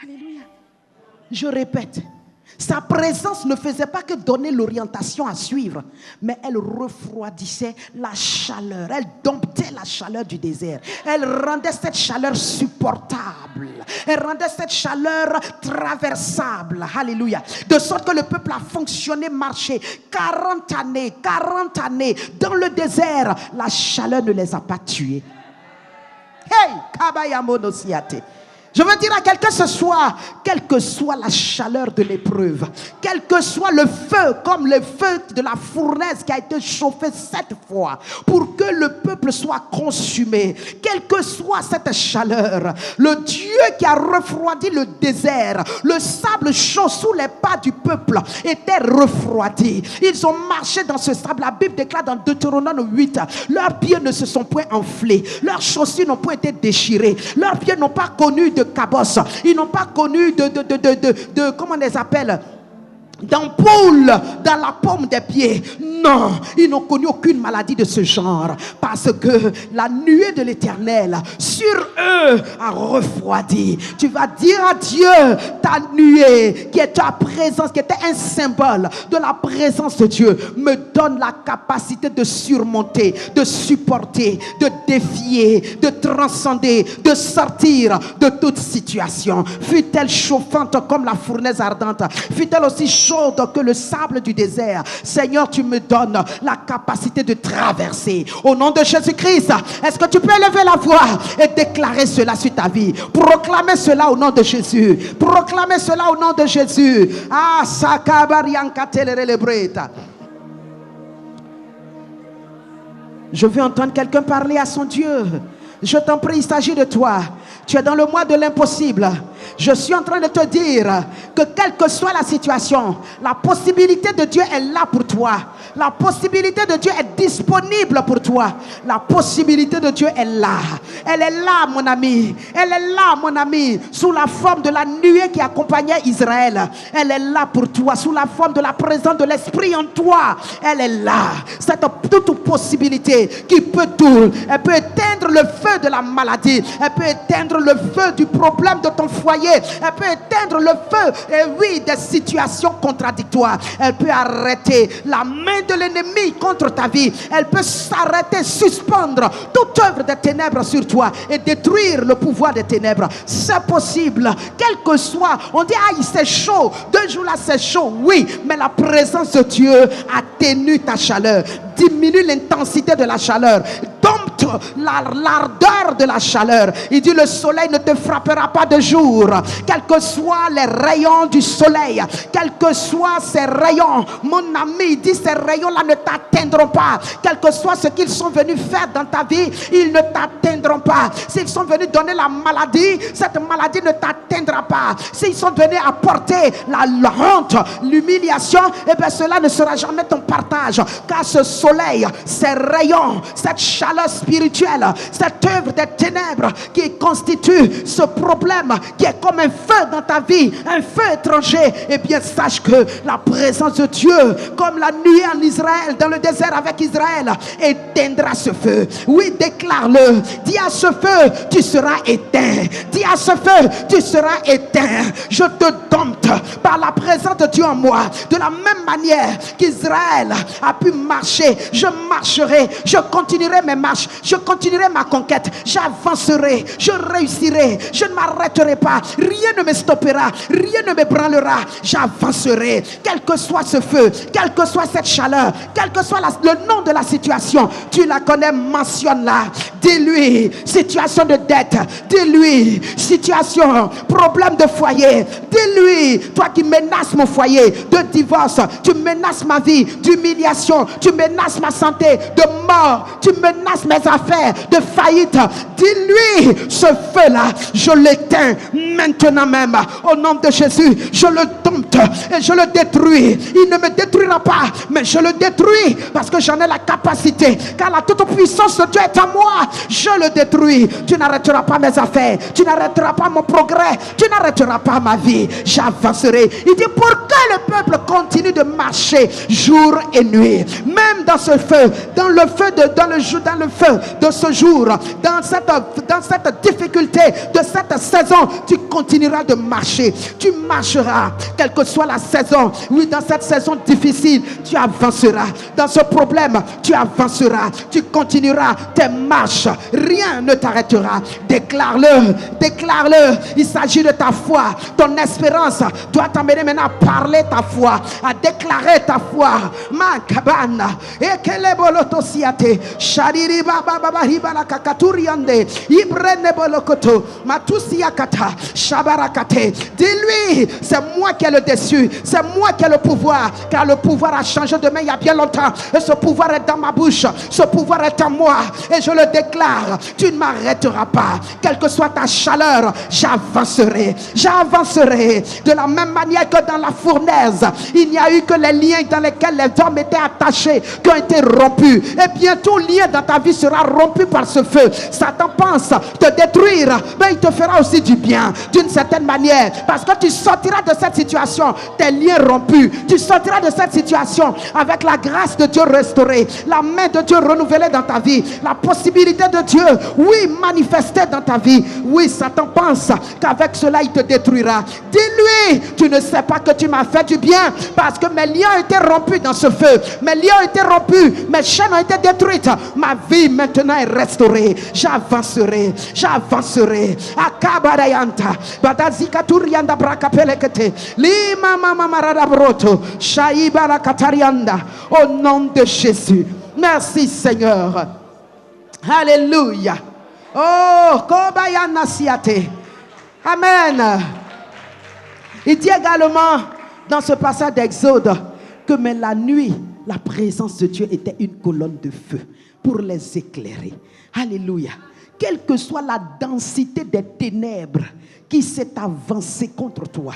Alléluia. Je répète, sa présence ne faisait pas que donner l'orientation à suivre, mais elle refroidissait la chaleur, elle domptait la chaleur du désert, elle rendait cette chaleur supportable, elle rendait cette chaleur traversable. Alléluia. De sorte que le peuple a fonctionné, marché 40 années dans le désert. La chaleur ne les a pas tués. Hey, kabayamodosiate. Je veux dire à quelqu'un ce soir, quelle que soit la chaleur de l'épreuve, quel que soit le feu, comme le feu de la fournaise qui a été chauffé 7 fois, pour que le peuple soit consumé, quelle que soit cette chaleur, le Dieu qui a refroidi le désert, le sable chaud sous les pas du peuple était refroidi. Ils ont marché dans ce sable. La Bible déclare dans Deutéronome 8, leurs pieds ne se sont point enflés, leurs chaussures n'ont point été déchirées, leurs pieds n'ont pas connu de cabosse, ils n'ont pas connu de comment on les appelle, d'ampoule dans la paume des pieds. Non, ils n'ont connu aucune maladie de ce genre, parce que la nuée de l'Éternel sur eux a refroidi. Tu vas dire à Dieu, ta nuée qui est ta présence, qui était un symbole de la présence de Dieu, me donne la capacité de surmonter, de supporter, de défier, de transcender, de sortir de toute situation. Fut-elle chauffante comme la fournaise ardente, fut-elle aussi chaude que le sable du désert. Seigneur, tu me donnes la capacité de traverser. Au nom de Jésus-Christ, est-ce que tu peux élever la voix et déclarer cela sur ta vie? Proclamer cela au nom de Jésus. Proclamer cela au nom de Jésus. Ah, sakabariankatelerelebreta. Je veux entendre quelqu'un parler à son Dieu. Je t'en prie, il s'agit de toi. Tu es dans le mois de l'impossible. Je suis en train de te dire que quelle que soit la situation, la possibilité de Dieu est là pour toi. La possibilité de Dieu est disponible pour toi. La possibilité de Dieu est là. Elle est là, mon ami. Elle est là, mon ami, sous la forme de la nuée qui accompagnait Israël. Elle est là pour toi, sous la forme de la présence de l'Esprit en toi. Elle est là. Cette toute possibilité qui peut tout. Elle peut éteindre le feu de la maladie. Elle peut éteindre le feu du problème de ton foyer. Elle peut éteindre le feu, et oui, des situations contradictoires. Elle peut arrêter la main de l'ennemi contre ta vie. Elle peut s'arrêter, suspendre toute œuvre des ténèbres sur toi et détruire le pouvoir des ténèbres. C'est possible, quel que soit. On dit, ah, c'est chaud, 2 jours là c'est chaud. Oui, mais la présence de Dieu atténue ta chaleur, diminue l'intensité de la chaleur, dompte l'ardeur de la chaleur. Il dit, le soleil ne te frappera pas de jour. Quels que soient les rayons du soleil, quels que soient ces rayons, mon ami, il dit, ces rayons-là ne t'atteindront pas. Quel que soit ce qu'ils sont venus faire dans ta vie, ils ne t'atteindront pas. S'ils sont venus donner la maladie, cette maladie ne t'atteindra pas. S'ils sont venus apporter la honte, l'humiliation, et bien cela ne sera jamais ton partage. Car ce soleil, ces rayons, cette chaleur spirituelle, cette œuvre des ténèbres qui constitue ce problème qui est comme un feu dans ta vie, un feu étranger, et bien sache que la présence de Dieu, comme la nuit en Israël, dans le désert avec Israël, éteindra ce feu. Oui, déclare-le. Dis à ce feu, tu seras éteint. Dis à ce feu, tu seras éteint. Je te dompte par la présence de Dieu en moi. De la même manière qu'Israël a pu marcher, je marcherai, je continuerai mes marches, je continuerai ma conquête, j'avancerai, je réussirai, je ne m'arrêterai pas, rien ne me stoppera, rien ne me branlera, j'avancerai. Quel que soit ce feu, quelle que soit cette chaleur, quel que soit le nom de la situation, tu la connais, mentionne-la. Dis-lui, situation de dette, dis-lui, situation, problème de foyer, dis-lui, toi qui menaces mon foyer, de divorce, tu menaces ma vie, d'humiliation, tu menaces ma santé, de mort, tu menaces mes affaires, de faillite. Dis-lui, ce feu-là, je l'éteins maintenant même. Au nom de Jésus, je le dompte et je le détruis. Il ne me détruira pas, mais je le détruis parce que j'en ai la capacité. Car la toute puissance de Dieu est en moi. Je le détruis. Tu n'arrêteras pas mes affaires. Tu n'arrêteras pas mon progrès. Tu n'arrêteras pas ma vie. J'avancerai. Il dit, pour que le peuple continue de marcher jour et nuit, même dans ce feu, dans le feu de ce jour, dans cette difficulté de cette saison, tu continueras de marcher. Tu marcheras, quelle que soit la saison. Oui, dans cette saison difficile, tu avanceras. Dans ce problème, tu avanceras. Tu continueras tes marches. Rien ne t'arrêtera. Déclare-le, déclare-le. Il s'agit de ta foi. Ton espérance doit t'amener maintenant à parler ta foi, à déclarer ta foi. Ma cabana. Ekele bolotosiate. Shariri baba baba hibala kakaturiande. Ibrene bolokoto. Matusiakata. Shabarakate. Dis-lui, c'est moi qui ai le dessus. C'est moi qui ai le pouvoir. Car le pouvoir a changé de main il y a bien longtemps. Et ce pouvoir est dans ma bouche. Ce pouvoir est en moi. Et je le déclare. Tu ne m'arrêteras pas. Quelle que soit ta chaleur, j'avancerai. J'avancerai. De la même manière que dans la fournaise, il n'y a eu que les liens dans lesquels les hommes étaient attachés qui ont été rompus. Et bientôt, le lien dans ta vie sera rompu par ce feu. Satan pense te détruire, mais il te fera aussi du bien, d'une certaine manière. Parce que tu sortiras de cette situation, tes liens rompus. Tu sortiras de cette situation avec la grâce de Dieu restaurée, la main de Dieu renouvelée dans ta vie, la possibilité de Dieu, oui, manifestée dans ta vie. Oui, Satan pense qu'avec cela, il te détruira. Dis-lui, tu ne sais pas que tu m'as fait du bien parce que mes liens ont été rompus dans ce feu. Mes liens ont été rompus, mes chaînes ont été détruites. Ma vie maintenant est restaurée. J'avancerai, j'avancerai. Akabarayanta, badazikaturianda brakapelekete, lima mama marada broto, shaibara katarianda. Au nom de Jésus. Merci Seigneur. Alléluia. Oh, kobayana siate. Amen. Il dit également dans ce passage d'Exode que mais la nuit, la présence de Dieu était une colonne de feu pour les éclairer. Alléluia. Quelle que soit la densité des ténèbres qui s'est avancée contre toi,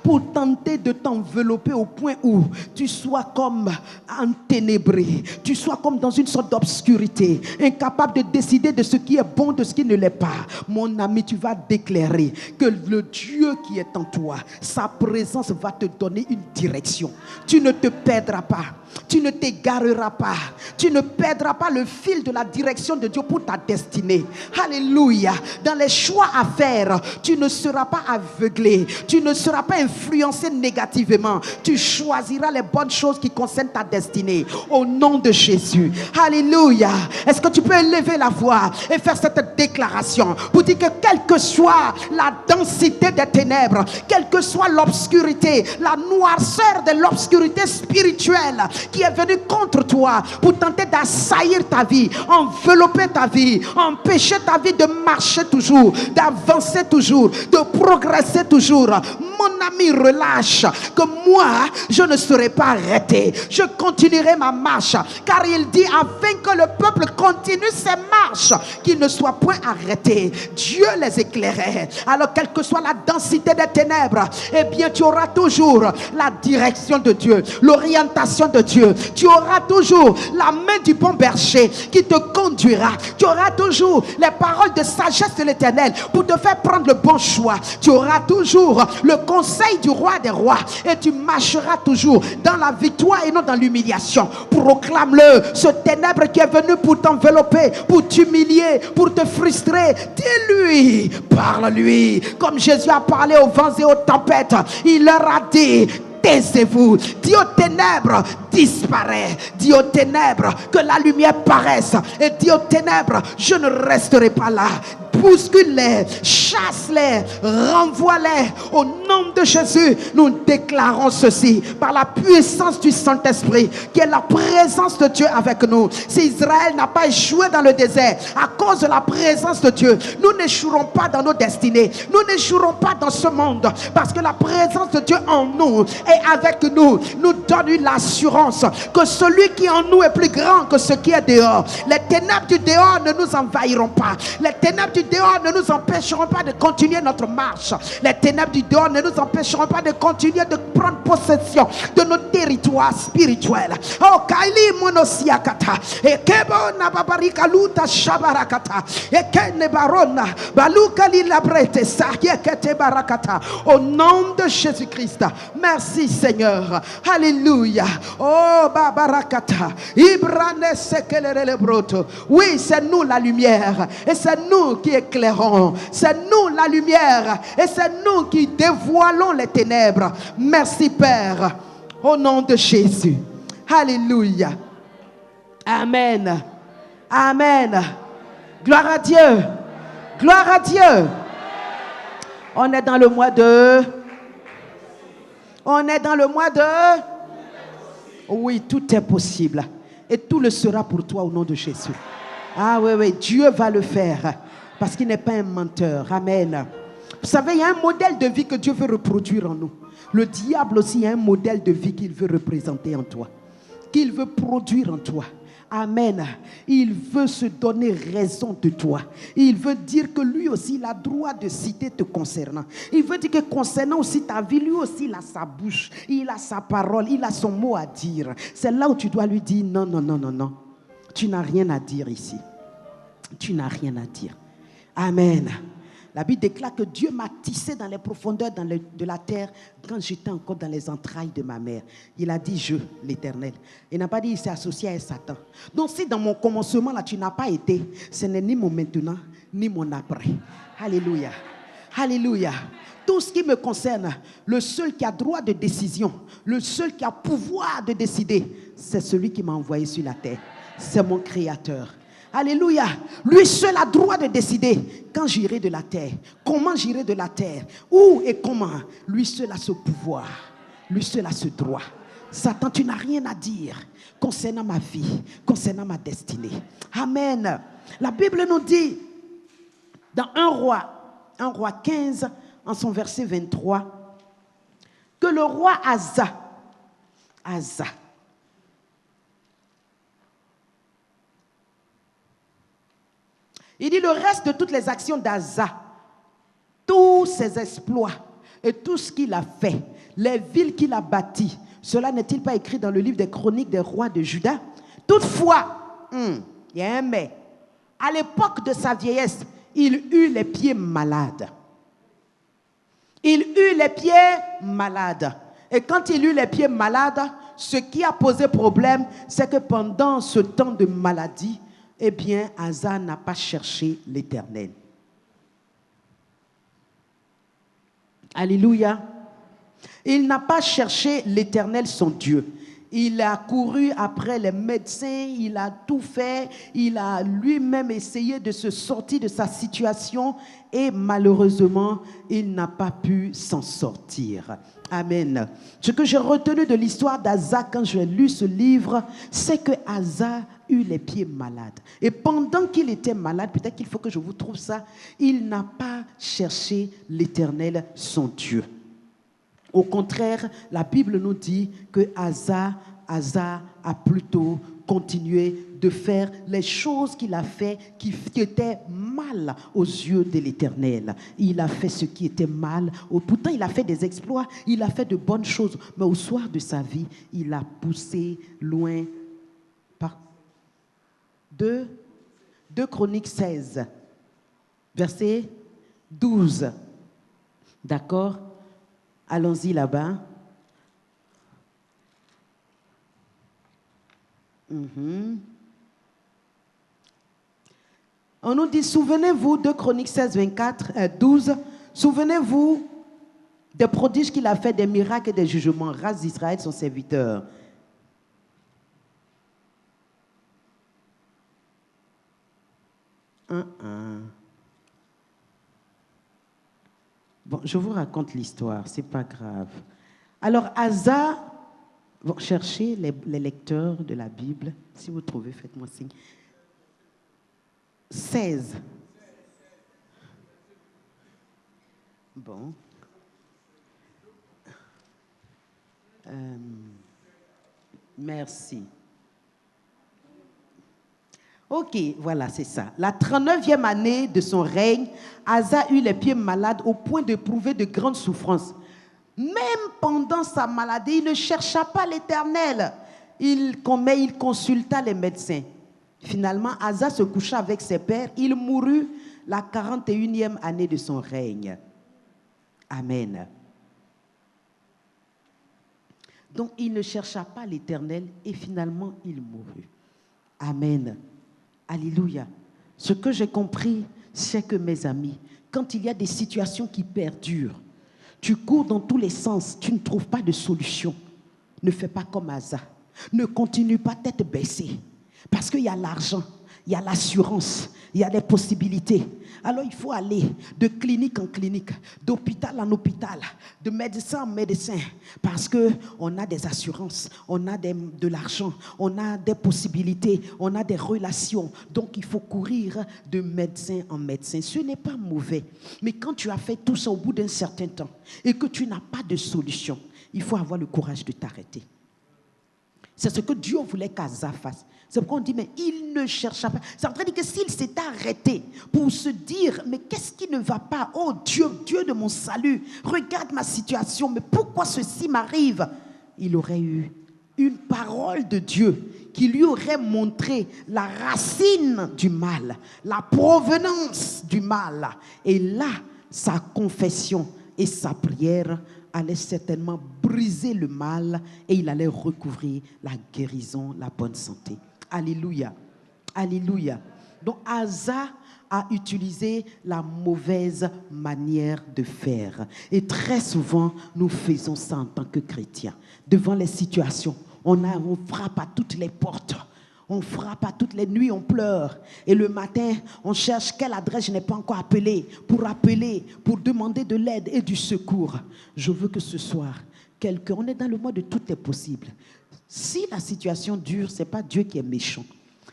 pour tenter de t'envelopper au point où tu sois comme enténébré, tu sois comme dans une sorte d'obscurité, incapable de décider de ce qui est bon, de ce qui ne l'est pas. Mon ami, tu vas déclarer que le Dieu qui est en toi, sa présence va te donner une direction. Tu ne te perdras pas. Tu ne t'égareras pas. Tu ne perdras pas le fil de la direction de Dieu pour ta destinée. Alléluia. Dans les choix à faire, tu ne seras pas aveuglé. Tu ne seras pas influencé négativement. Tu choisiras les bonnes choses qui concernent ta destinée. Au nom de Jésus. Alléluia. Est-ce que tu peux élever la voix et faire cette déclaration pour dire que quelle que soit la densité des ténèbres, quelle que soit l'obscurité, la noirceur de l'obscurité spirituelle qui est venu contre toi pour tenter d'assaillir ta vie, envelopper ta vie, empêcher ta vie de marcher toujours, d'avancer toujours, de progresser toujours. Mon ami, relâche que moi, je ne serai pas arrêté. Je continuerai ma marche. Car il dit, afin que le peuple continue ses marches, qu'il ne soit point arrêté. Dieu les éclairait. Alors, quelle que soit la densité des ténèbres, eh bien, tu auras toujours la direction de Dieu, l'orientation de Dieu. Tu auras toujours la main du bon berger qui te conduira. Tu auras toujours les paroles de sagesse de l'Éternel pour te faire prendre le bon choix. Tu auras toujours le conseil du roi des rois et tu marcheras toujours dans la victoire et non dans l'humiliation. Proclame-le, ce ténèbre qui est venu pour t'envelopper, pour t'humilier, pour te frustrer. Dis-lui, parle-lui comme Jésus a parlé aux vents et aux tempêtes. Il leur a dit, taisez-vous. Dis aux ténèbres, disparaît. Dis aux ténèbres que la lumière paraisse. Et dis aux ténèbres, je ne resterai pas là. Bouscule-les, chasse-les, renvoie-les. Au nom de Jésus, nous déclarons ceci par la puissance du Saint-Esprit, qui est la présence de Dieu avec nous. Si Israël n'a pas échoué dans le désert à cause de la présence de Dieu, nous n'échouerons pas dans nos destinées. Nous n'échouerons pas dans ce monde parce que la présence de Dieu en nous et avec nous nous donne une assurance que celui qui est en nous est plus grand que ce qui est dehors. Les ténèbres du dehors ne nous envahiront pas. Les ténèbres du dehors ne nous empêcheront pas de continuer notre marche. Les ténèbres du dehors ne nous empêcheront pas de continuer de prendre possession de nos territoires spirituels. Oh, Kaili monosiakata, et kebona babarika luta shabarakata, et kene barona, balukali labrete sakiekete barakata. Au nom de Jésus-Christ, merci Seigneur. Alléluia. Oh, babarakata, ibrane sekelele broto. Oui, c'est nous la lumière, et c'est nous qui éclairons, c'est nous la lumière et c'est nous qui dévoilons les ténèbres. Merci Père, au nom de Jésus. Alléluia. Amen. Amen. Gloire à Dieu. Gloire à Dieu. On est dans le mois de... On est dans le mois de... Oui, tout est possible. Et tout le sera pour toi au nom de Jésus. Ah oui, oui, Dieu va le faire. Parce qu'il n'est pas un menteur. Amen. Vous savez, il y a un modèle de vie que Dieu veut reproduire en nous. Le diable aussi a un modèle de vie qu'il veut représenter en toi. Qu'il veut produire en toi. Amen. Il veut se donner raison de toi. Il veut dire que lui aussi, il a droit de citer te concernant. Il veut dire que concernant aussi ta vie, lui aussi, il a sa bouche, il a sa parole, il a son mot à dire. C'est là où tu dois lui dire non, non, non, non, non. Tu n'as rien à dire ici. Tu n'as rien à dire. Amen. La Bible déclare que Dieu m'a tissé dans les profondeurs de la terre quand j'étais encore dans les entrailles de ma mère. Il a dit je, l'Éternel. Il n'a pas dit il s'est associé à Satan. Donc si dans mon commencement là tu n'as pas été, ce n'est ni mon maintenant, ni mon après. Alléluia. Alléluia. Tout ce qui me concerne, le seul qui a droit de décision, le seul qui a pouvoir de décider, c'est celui qui m'a envoyé sur la terre. C'est mon Créateur. Alléluia. Lui seul a droit de décider quand j'irai de la terre, comment j'irai de la terre, où et comment. Lui seul a ce pouvoir. Lui seul a ce droit. Satan, tu n'as rien à dire concernant ma vie, concernant ma destinée. Amen. La Bible nous dit dans 1 roi 15, en son verset 23, que le roi Asa, il dit le reste de toutes les actions d'Asa, tous ses exploits et tout ce qu'il a fait, les villes qu'il a bâties, cela n'est-il pas écrit dans le livre des chroniques des rois de Juda? Toutefois, il y a un mais, à l'époque de sa vieillesse, il eut les pieds malades. Il eut les pieds malades. Et quand il eut les pieds malades, ce qui a posé problème, c'est que pendant ce temps de maladie, eh bien, Asa n'a pas cherché l'Éternel. Alléluia. Il n'a pas cherché l'Éternel, son Dieu. Il a couru après les médecins, il a tout fait, il a lui-même essayé de se sortir de sa situation et malheureusement, il n'a pas pu s'en sortir. Amen. Ce que j'ai retenu de l'histoire d'Asa quand j'ai lu ce livre, c'est que Asa eut les pieds malades. Et pendant qu'il était malade, peut-être qu'il faut que je vous trouve ça, il n'a pas cherché l'Éternel, son Dieu. Au contraire, la Bible nous dit que Asa a plutôt continué de faire les choses qu'il a fait qui étaient mal aux yeux de l'Éternel. Il a fait ce qui était mal. Pourtant, il a fait des exploits, il a fait de bonnes choses. Mais au soir de sa vie, il a poussé loin par 2 Chroniques 16, verset 12. D'accord? Allons-y là-bas. On nous dit, souvenez-vous, 2 Chroniques 16, 12, souvenez-vous des prodiges qu'il a fait, des miracles et des jugements, race d'Israël, son serviteur. Bon, je vous raconte l'histoire, c'est pas grave. Alors, Asa, bon, cherchez les lecteurs de la Bible. Si vous trouvez, faites-moi signe. 16. Bon. Merci. Ok, voilà, c'est ça. La 39e année de son règne, Asa eut les pieds malades au point d'éprouver de grandes souffrances. Même pendant sa maladie, il ne chercha pas l'Éternel. Il consulta les médecins. Finalement, Asa se coucha avec ses pères. Il mourut la 41e année de son règne. Amen. Donc, il ne chercha pas l'Éternel et finalement, il mourut. Amen. Alléluia. Ce que j'ai compris, c'est que mes amis, quand il y a des situations qui perdurent, tu cours dans tous les sens, tu ne trouves pas de solution. Ne fais pas comme Asa. Ne continue pas tête baissée. Parce qu'il y a l'argent, il y a l'assurance, Il y a des possibilités. Alors il faut aller de clinique en clinique, d'hôpital en hôpital, de médecin en médecin, parce qu'on a des assurances, on a de l'argent, on a des possibilités, on a des relations. Donc il faut courir de médecin en médecin. Ce n'est pas mauvais. Mais quand tu as fait tout ça au bout d'un certain temps et que tu n'as pas de solution, il faut avoir le courage de t'arrêter. C'est ce que Dieu voulait qu'Asa fasse. C'est pourquoi on dit, mais il ne chercha pas. Ça veut dire que s'il s'était arrêté pour se dire, mais qu'est-ce qui ne va pas? Oh Dieu, Dieu de mon salut, regarde ma situation, mais pourquoi ceci m'arrive? Il aurait eu une parole de Dieu qui lui aurait montré la racine du mal, la provenance du mal. Et là, sa confession et sa prière allait certainement briser le mal et il allait recouvrir la guérison, la bonne santé. Alléluia. Alléluia. Donc Asa a utilisé la mauvaise manière de faire. Et très souvent, nous faisons ça en tant que chrétiens. Devant les situations, on frappe à toutes les portes. On frappe à toutes les nuits, on pleure. Et le matin, on cherche quelle adresse je n'ai pas encore appelée pour demander de l'aide et du secours. Je veux que ce soir, on est dans le mois de tout est possible. Si la situation dure, ce n'est pas Dieu qui est méchant.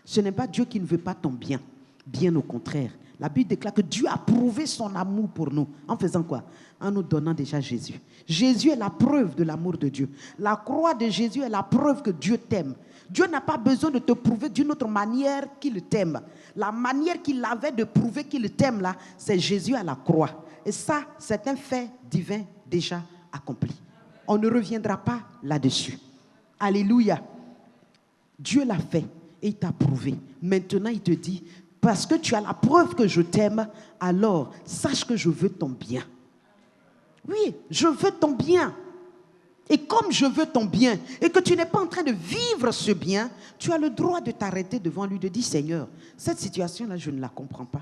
Ce n'est pas Dieu qui ne veut pas ton bien. Bien au contraire. La Bible déclare que Dieu a prouvé son amour pour nous. En faisant quoi? En nous donnant déjà Jésus. Jésus est la preuve de l'amour de Dieu. La croix de Jésus est la preuve que Dieu t'aime. Dieu n'a pas besoin de te prouver d'une autre manière qu'il t'aime. La manière qu'il avait de prouver qu'il t'aime là, c'est Jésus à la croix. Et ça, c'est un fait divin déjà accompli. On ne reviendra pas là-dessus. Alléluia. Dieu l'a fait et il t'a prouvé. Maintenant, il te dit, parce que tu as la preuve que je t'aime, alors sache que je veux ton bien. Oui, je veux ton bien. Et comme je veux ton bien et que tu n'es pas en train de vivre ce bien, tu as le droit de t'arrêter devant lui, de dire, Seigneur, cette situation-là, je ne la comprends pas.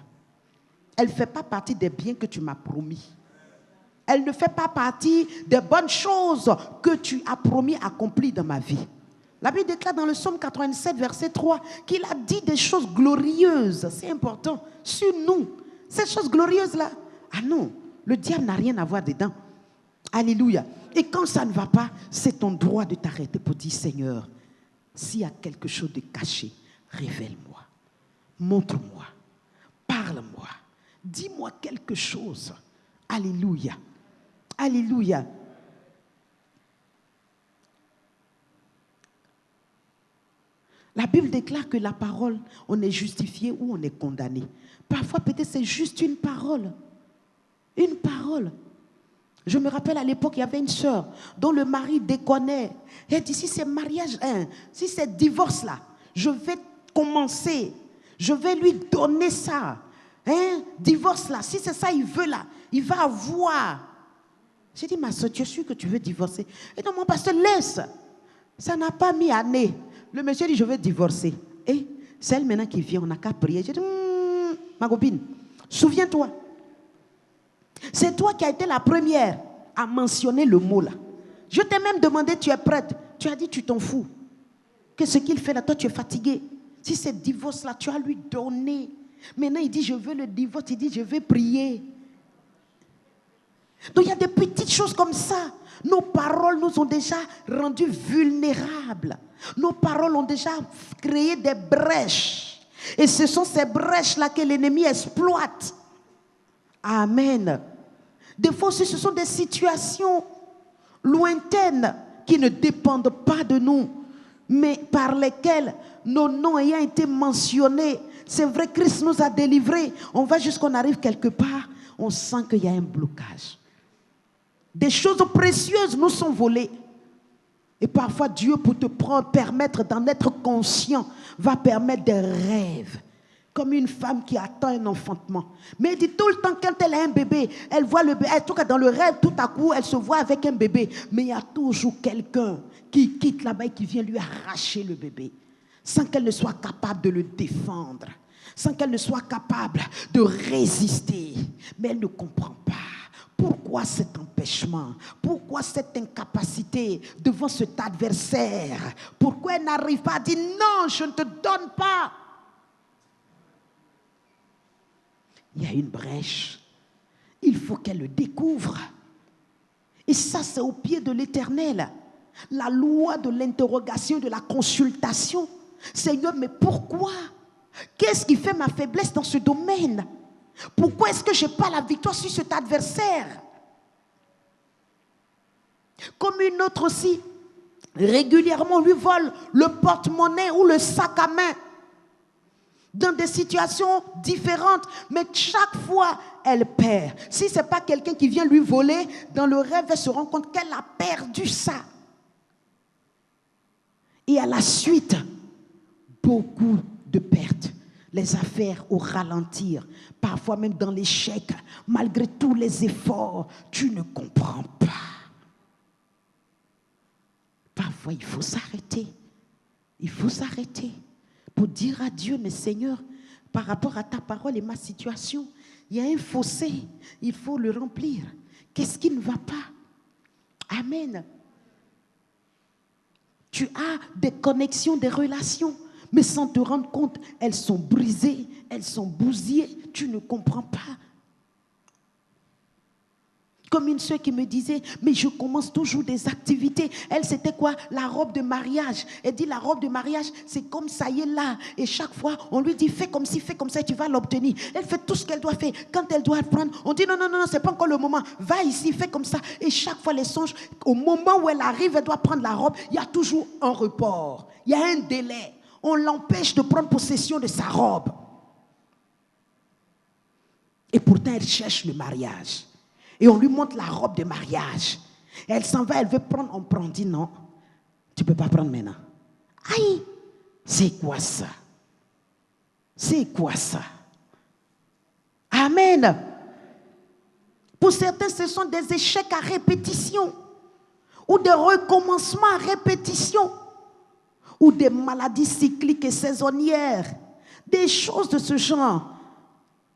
Elle ne fait pas partie des biens que tu m'as promis. Elle ne fait pas partie des bonnes choses que tu as promis accomplir dans ma vie. La Bible déclare dans le psaume 87, verset 3, qu'il a dit des choses glorieuses. C'est important. Sur nous, ces choses glorieuses-là. Ah non, le diable n'a rien à voir dedans. Alléluia. Et quand ça ne va pas, c'est ton droit de t'arrêter pour dire, Seigneur, s'il y a quelque chose de caché, révèle-moi, montre-moi, parle-moi, dis-moi quelque chose. Alléluia. Alléluia. La Bible déclare que la parole, on est justifié ou on est condamné. Parfois, peut-être c'est juste une parole. Une parole. Je me rappelle à l'époque, il y avait une sœur dont le mari déconnait. Elle dit, si c'est mariage, si c'est divorce là, je vais commencer. Je vais lui donner ça. Divorce là, si c'est ça il veut là, il va avoir. J'ai dit, ma soeur, tu es sûre que tu veux divorcer? Et non, mon pasteur, laisse. Ça n'a pas mis année. Le monsieur dit, je veux divorcer. Et c'est elle maintenant qui vient, on n'a qu'à prier. J'ai dit, ma copine, souviens-toi. C'est toi qui as été la première à mentionner le mot là. Je t'ai même demandé, tu es prête? Tu as dit, tu t'en fous. Que ce qu'il fait là, toi tu es fatigué. Si c'est divorce là, tu as lui donné. Maintenant il dit, je veux le divorce. Il dit, je vais prier. Donc il y a des petites choses comme ça. Nos paroles nous ont déjà rendus vulnérables. Nos paroles ont déjà créé des brèches. Et ce sont ces brèches-là que l'ennemi exploite. Amen. Des fois aussi, ce sont des situations lointaines qui ne dépendent pas de nous, mais par lesquelles nos noms ayant été mentionnés. C'est vrai, Christ nous a délivrés. On va jusqu'à qu'on arrive quelque part, on sent qu'il y a un blocage. Des choses précieuses nous sont volées. Et parfois, Dieu, pour te permettre d'en être conscient, va permettre des rêves. Comme une femme qui attend un enfantement. Mais elle dit tout le temps, quand elle a un bébé, elle voit le bébé. En tout cas, dans le rêve, tout à coup, elle se voit avec un bébé. Mais il y a toujours quelqu'un qui quitte là-bas et qui vient lui arracher le bébé. Sans qu'elle ne soit capable de le défendre. Sans qu'elle ne soit capable de résister. Mais elle ne comprend pas. Pourquoi cet empêchement? Pourquoi cette incapacité devant cet adversaire? Pourquoi elle n'arrive pas à dire non, je ne te donne pas? il y a une brèche. Il faut qu'elle le découvre. Et ça, c'est au pied de l'Éternel. La loi de l'interrogation, de la consultation. Seigneur, mais pourquoi? Qu'est-ce qui fait ma faiblesse dans ce domaine? Pourquoi est-ce que je n'ai pas la victoire sur cet adversaire? Comme une autre aussi, régulièrement, on lui vole le porte-monnaie ou le sac à main. Dans des situations différentes, mais chaque fois, elle perd. Si ce n'est pas quelqu'un qui vient lui voler, dans le rêve, elle se rend compte qu'elle a perdu ça. Et à la suite, beaucoup de pertes. Les affaires au ralentir, parfois même dans l'échec, malgré tous les efforts, tu ne comprends pas. Parfois, il faut s'arrêter. Il faut s'arrêter pour dire à Dieu, mais Seigneur, par rapport à ta parole et ma situation, il y a un fossé, il faut le remplir. Qu'est-ce qui ne va pas? Amen. Tu as des connexions, des relations, mais sans te rendre compte, elles sont brisées, elles sont bousillées, tu ne comprends pas. Comme une soeur qui me disait, mais je commence toujours des activités. Elle, c'était quoi? La robe de mariage. Elle dit, la robe de mariage, c'est comme ça y est là. Et chaque fois, on lui dit, fais comme ci, fais comme ça, tu vas l'obtenir. Elle fait tout ce qu'elle doit faire. Quand elle doit prendre, on dit, non, non, non, c'est pas encore le moment. Va ici, fais comme ça. Et chaque fois, les songes, au moment où elle arrive, elle doit prendre la robe, il y a toujours un report. Il y a un délai. On l'empêche de prendre possession de sa robe. Et pourtant, elle cherche le mariage. Et on lui montre la robe de mariage. Et elle s'en va, elle veut prendre, on prend, on dit non, tu ne peux pas prendre maintenant. Aïe, c'est quoi ça? C'est quoi ça? Amen. Pour certains, ce sont des échecs à répétition, ou des recommencements à répétition, ou des maladies cycliques et saisonnières, des choses de ce genre.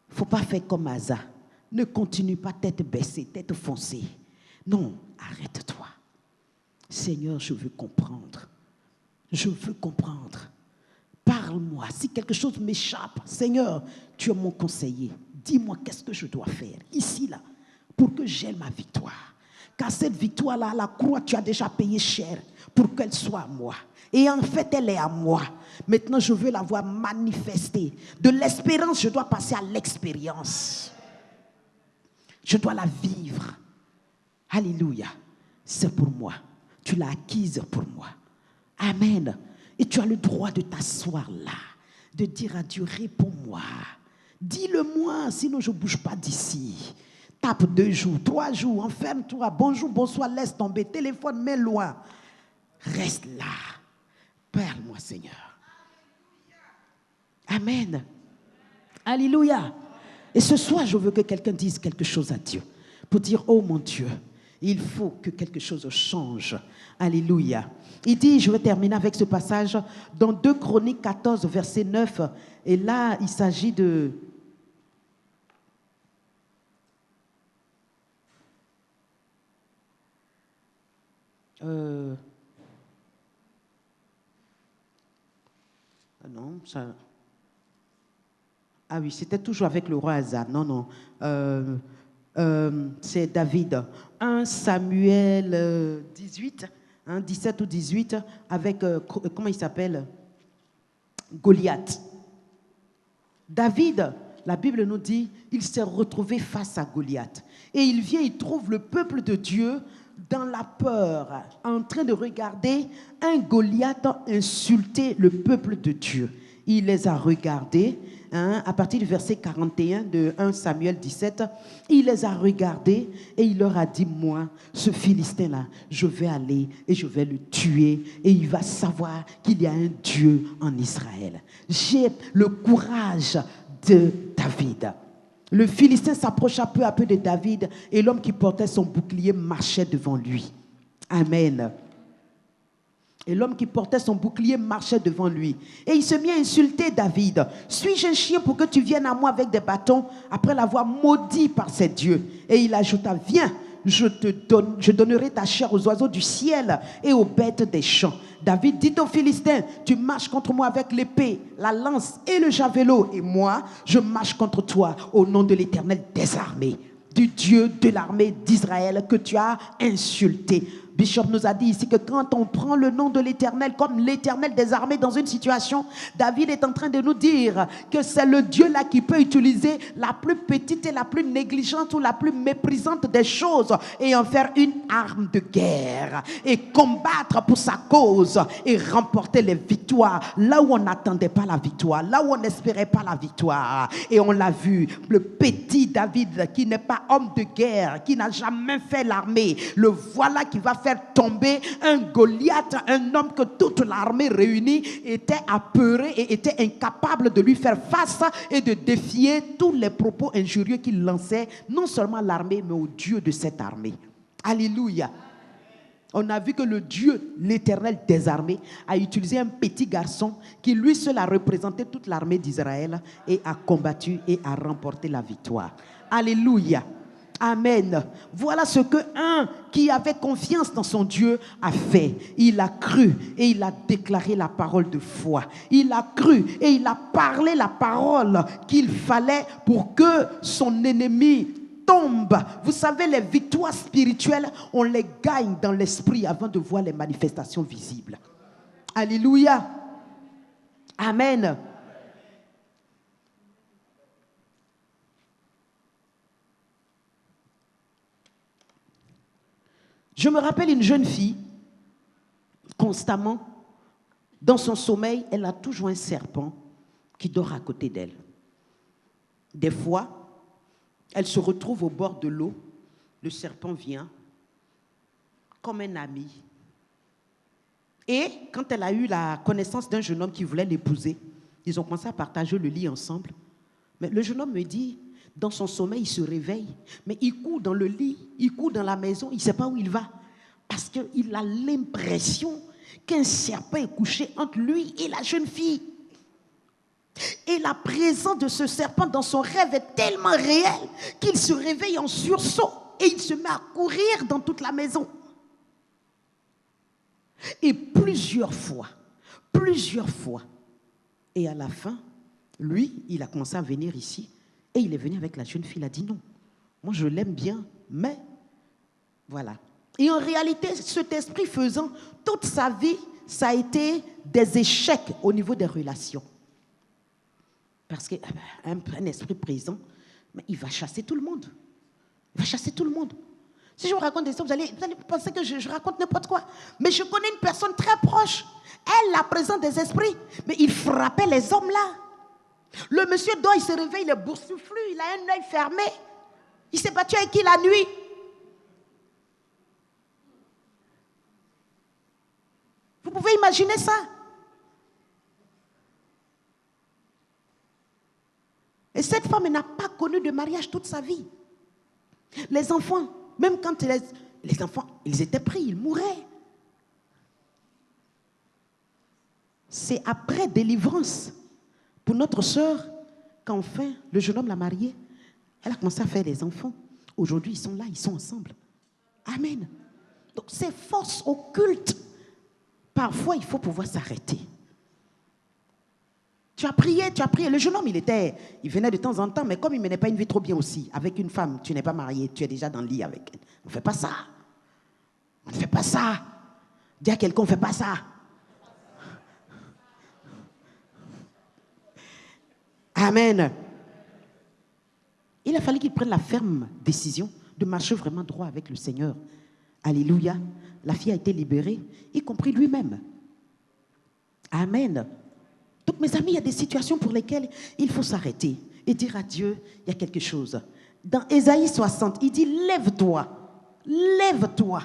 Il ne faut pas faire comme Asa. Ne continue pas tête baissée, tête foncée. Non, arrête-toi. Seigneur, je veux comprendre. Je veux comprendre. Parle-moi. Si quelque chose m'échappe, Seigneur, tu es mon conseiller. Dis-moi qu'est-ce que je dois faire, ici, là, pour que j'aie ma victoire. Car cette victoire-là, à la croix, tu as déjà payé cher pour qu'elle soit à moi. Et en fait, elle est à moi. Maintenant, je veux la voir manifester. De l'espérance, je dois passer à l'expérience. Je dois la vivre. Alléluia. C'est pour moi. Tu l'as acquise pour moi. Amen. Et tu as le droit de t'asseoir là, de dire à Dieu, réponds-moi. Dis-le-moi, sinon je ne bouge pas d'ici. Tape 2 jours, 3 jours, enferme-toi. Bonjour, bonsoir, laisse tomber. Téléphone, mets loin. Reste là. Parle-moi, Seigneur. Amen. Alléluia. Et ce soir, je veux que quelqu'un dise quelque chose à Dieu. Pour dire, oh mon Dieu, il faut que quelque chose change. Alléluia. Il dit, je vais terminer avec ce passage, dans 2 Chroniques 14, verset 9. Et là, il s'agit de... Non, ça... Ah oui, c'était toujours avec le roi Asa. Non, non. C'est David. 1 Samuel 18, 17 ou 18, avec, comment il s'appelle? Goliath. David, la Bible nous dit, il s'est retrouvé face à Goliath. Et il vient, il trouve le peuple de Dieu dans la peur, en train de regarder un Goliath insulter le peuple de Dieu. Il les a regardés, à partir du verset 41 de 1 Samuel 17, il les a regardés et il leur a dit, moi, ce Philistin-là, je vais aller et je vais le tuer et il va savoir qu'il y a un Dieu en Israël. J'ai le courage de David. Le Philistin s'approcha peu à peu de David et l'homme qui portait son bouclier marchait devant lui. Amen. Et l'homme qui portait son bouclier marchait devant lui. Et il se mit à insulter David. Suis-je un chien pour que tu viennes à moi avec des bâtons après l'avoir maudit par ses dieux? Et il ajouta, viens, je donnerai ta chair aux oiseaux du ciel et aux bêtes des champs. David dit aux Philistins, tu marches contre moi avec l'épée, la lance et le javelot, et moi, je marche contre toi au nom de l'Éternel des armées, du Dieu de l'armée d'Israël que tu as insulté. Bishop nous a dit ici que quand on prend le nom de l'Éternel comme l'Éternel des armées dans une situation, David est en train de nous dire que c'est le Dieu là qui peut utiliser la plus petite et la plus négligente ou la plus méprisante des choses et en faire une arme de guerre et combattre pour sa cause et remporter les victoires là où on n'attendait pas la victoire, là où on n'espérait pas la victoire. Et on l'a vu, le petit David qui n'est pas homme de guerre, qui n'a jamais fait l'armée, le voilà qui va faire tomber un Goliath, un homme que toute l'armée réunie était apeurée et était incapable de lui faire face et de défier tous les propos injurieux qu'il lançait, non seulement à l'armée, mais au Dieu de cette armée. Alléluia. On a vu que le Dieu, l'Éternel des armées, a utilisé un petit garçon qui lui seul a représenté toute l'armée d'Israël et a combattu et a remporté la victoire. Alléluia. Amen. Voilà ce que un qui avait confiance dans son Dieu a fait. Il a cru et il a déclaré la parole de foi. Il a cru et il a parlé la parole qu'il fallait pour que son ennemi tombe. Vous savez, les victoires spirituelles, on les gagne dans l'esprit avant de voir les manifestations visibles. Alléluia. Amen. Je me rappelle une jeune fille, constamment, dans son sommeil, elle a toujours un serpent qui dort à côté d'elle. Des fois, elle se retrouve au bord de l'eau, le serpent vient comme un ami. Et quand elle a eu la connaissance d'un jeune homme qui voulait l'épouser, ils ont commencé à partager le lit ensemble. Mais le jeune homme me dit, dans son sommeil, il se réveille, mais il court dans le lit, il court dans la maison, il ne sait pas où il va. Parce qu'il a l'impression qu'un serpent est couché entre lui et la jeune fille. Et la présence de ce serpent dans son rêve est tellement réelle qu'il se réveille en sursaut et il se met à courir dans toute la maison. Et plusieurs fois, et à la fin, lui, il a commencé à venir ici. Et il est venu avec la jeune fille, il a dit non, moi je l'aime bien, mais voilà. Et en réalité, cet esprit faisant, toute sa vie, ça a été des échecs au niveau des relations. Parce qu'un esprit présent, mais il va chasser tout le monde. Il va chasser tout le monde. Si je vous raconte des histoires, vous allez penser que je raconte n'importe quoi. Mais je connais une personne très proche. Elle, la présence des esprits, mais il frappait les hommes là. Le monsieur dort, il se réveille, il est boursouflu, il a un œil fermé. Il s'est battu avec qui la nuit? Vous pouvez imaginer ça? Et cette femme n'a pas connu de mariage toute sa vie. Les enfants, même quand les enfants, ils étaient pris, ils mouraient. C'est après délivrance. Pour notre sœur, qu'enfin, le jeune homme l'a mariée, elle a commencé à faire des enfants. Aujourd'hui, ils sont là, ils sont ensemble. Amen. Donc, ces forces occultes, parfois, il faut pouvoir s'arrêter. Tu as prié. Le jeune homme, il venait de temps en temps, mais comme il ne menait pas une vie trop bien aussi, avec une femme, tu n'es pas marié, tu es déjà dans le lit avec elle. On ne fait pas ça. On ne fait pas ça. Dis à quelqu'un, on ne fait pas ça. Amen. Il a fallu qu'il prenne la ferme décision de marcher vraiment droit avec le Seigneur. Alléluia. La fille a été libérée, y compris lui-même. Amen. Donc, mes amis, il y a des situations pour lesquelles il faut s'arrêter et dire à Dieu, il y a quelque chose. Dans Ésaïe 60, il dit, lève-toi, lève-toi.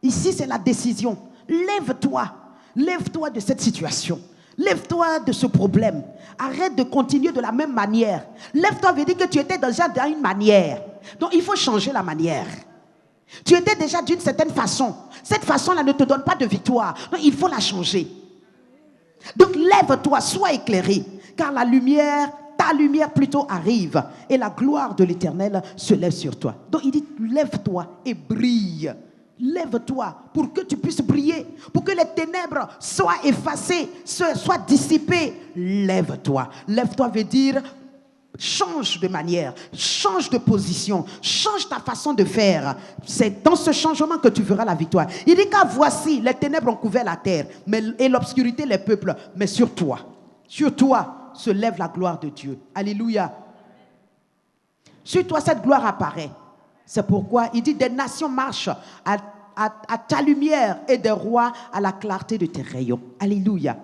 Ici, c'est la décision. Lève-toi, lève-toi de cette situation. Lève-toi de ce problème. Arrête de continuer de la même manière. Lève-toi veut dire que tu étais déjà dans une manière. Donc, il faut changer la manière. Tu étais déjà d'une certaine façon. Cette façon-là ne te donne pas de victoire. Donc, il faut la changer. Donc, lève-toi, sois éclairé. Car la lumière ta lumière plutôt arrive et la gloire de l'Éternel se lève sur toi. Donc il dit, lève-toi et brille. Lève-toi pour que tu puisses briller, pour que les ténèbres soient effacées, soient dissipées. Lève-toi. Lève-toi veut dire change de manière, change de position, change ta façon de faire. C'est dans ce changement que tu verras la victoire. Il dit car voici, les ténèbres ont couvert la terre et l'obscurité les peuples, mais sur toi se lève la gloire de Dieu. Alléluia. Sur toi cette gloire apparaît. C'est pourquoi il dit des nations marchent à ta lumière et des rois à la clarté de tes rayons. Alléluia.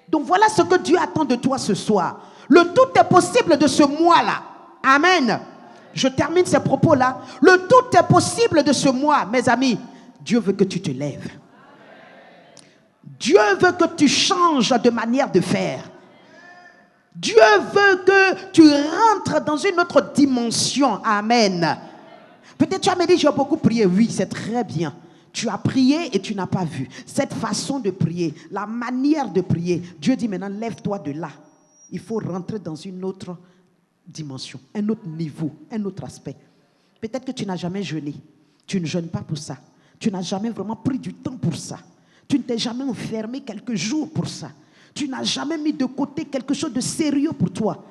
Donc voilà ce que Dieu attend de toi ce soir. Le tout est possible de ce mois-là. Amen. Je termine ces propos-là. Le tout est possible de ce mois, mes amis. Dieu veut que tu te lèves. Dieu veut que tu changes de manière de faire. Dieu veut que tu rentres dans une autre dimension. Amen. Peut-être tu as me dit, j'ai beaucoup prié. Oui, c'est très bien. Tu as prié et tu n'as pas vu. Cette façon de prier, la manière de prier. Dieu dit maintenant, lève-toi de là. Il faut rentrer dans une autre dimension, un autre niveau, un autre aspect. Peut-être que tu n'as jamais jeûné. Tu ne jeûnes pas pour ça. Tu n'as jamais vraiment pris du temps pour ça. Tu ne t'es jamais enfermé quelques jours pour ça. Tu n'as jamais mis de côté quelque chose de sérieux pour toi.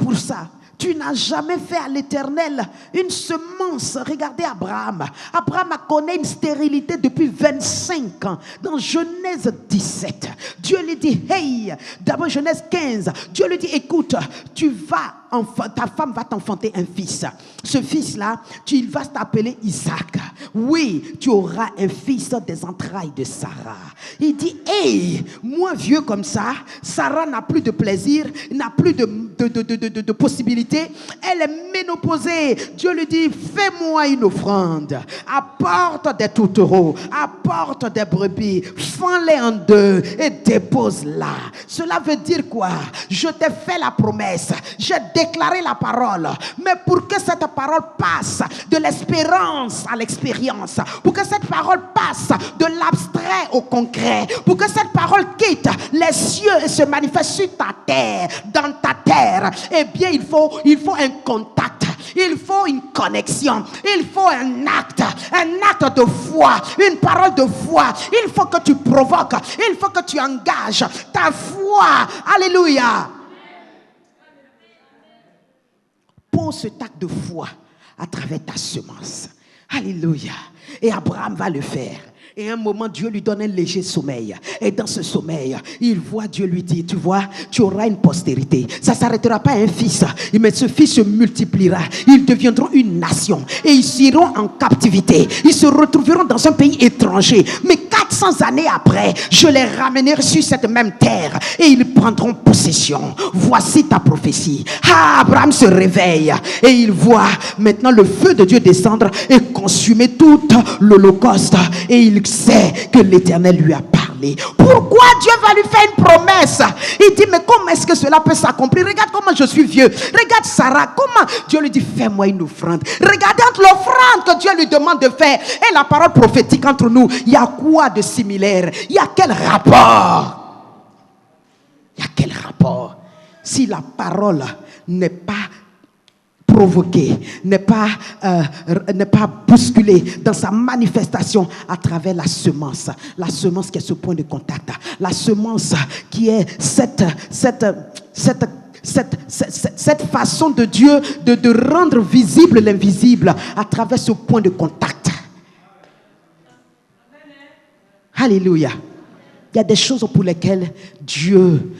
Pour ça, tu n'as jamais fait à l'Éternel une semence. Regardez Abraham. Abraham a connu une stérilité depuis 25 ans. Dans Genèse 17, Dieu lui dit, hey, d'abord Genèse 15, Dieu lui dit, écoute, ta femme va t'enfanter un fils. Ce fils-là, il va t'appeler Isaac. Oui, tu auras un fils des entrailles de Sarah. Il dit, hey, moi vieux comme ça, Sarah n'a plus de plaisir, n'a plus de possibilités. Elle est ménopausée. Dieu lui dit, fais-moi une offrande. Apporte des tourtereaux, apporte des brebis, fends-les en deux et dépose-la. Cela veut dire quoi? Je t'ai fait la promesse, j'ai déclaré la parole, mais pour que cette parole passe de l'espérance à l'expérience, pour que cette parole passe de l'abstrait au concret, pour que cette parole quitte les cieux et se manifeste sur ta terre, dans ta terre, eh bien il faut un contact, il faut une connexion, il faut un acte de foi, une parole de foi. Il faut que tu provoques, il faut que tu engages ta foi. Alléluia. Pose cet acte de foi à travers ta semence. Alléluia. Et Abraham va le faire. Et à un moment, Dieu lui donne un léger sommeil. Et dans ce sommeil, il voit, Dieu lui dit, tu vois, tu auras une postérité. Ça ne s'arrêtera pas à un fils, mais ce fils se multipliera. Ils deviendront une nation. Et ils iront en captivité. Ils se retrouveront dans un pays étranger. Mais 400 années après, je les ramènerai sur cette même terre. Et ils prendront possession. Voici ta prophétie. Ah, Abraham se réveille. Et il voit maintenant le feu de Dieu descendre et consumer tout l'holocauste. Et il sait que l'Éternel lui a parlé. Pourquoi Dieu va lui faire une promesse? Il dit, mais comment est-ce que cela peut s'accomplir? Regarde comment je suis vieux. Regarde Sarah, comment Dieu lui dit, fais-moi une offrande. Regardez entre l'offrande que Dieu lui demande de faire et la parole prophétique entre nous, il y a quoi de similaire? Il y a quel rapport? Il y a quel rapport? Si la parole n'est pas provoqué, n'est pas bousculé dans sa manifestation à travers la semence qui est ce point de contact, la semence qui est cette façon de Dieu de rendre visible l'invisible à travers ce point de contact. Alléluia. Il y a des choses pour lesquelles Dieu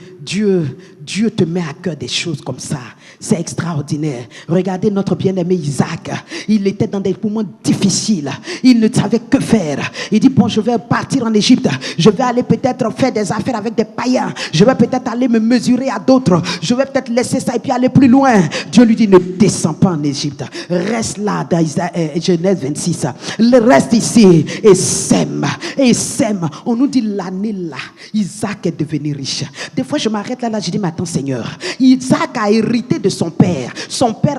te met à cœur des choses comme ça. C'est extraordinaire. Regardez notre bien-aimé Isaac. Il était dans des moments difficiles. Il ne savait que faire. Il dit, bon, je vais partir en Égypte. Je vais aller peut-être faire des affaires avec des païens. Je vais peut-être aller me mesurer à d'autres. Je vais peut-être laisser ça et puis aller plus loin. Dieu lui dit, ne descends pas en Égypte. Reste là dans Genèse 26. Reste ici et sème. Et sème. On nous dit l'année là, Isaac est devenu riche. Des fois, je m'arrête là, je dis, mais attends Seigneur. Isaac a hérité de son père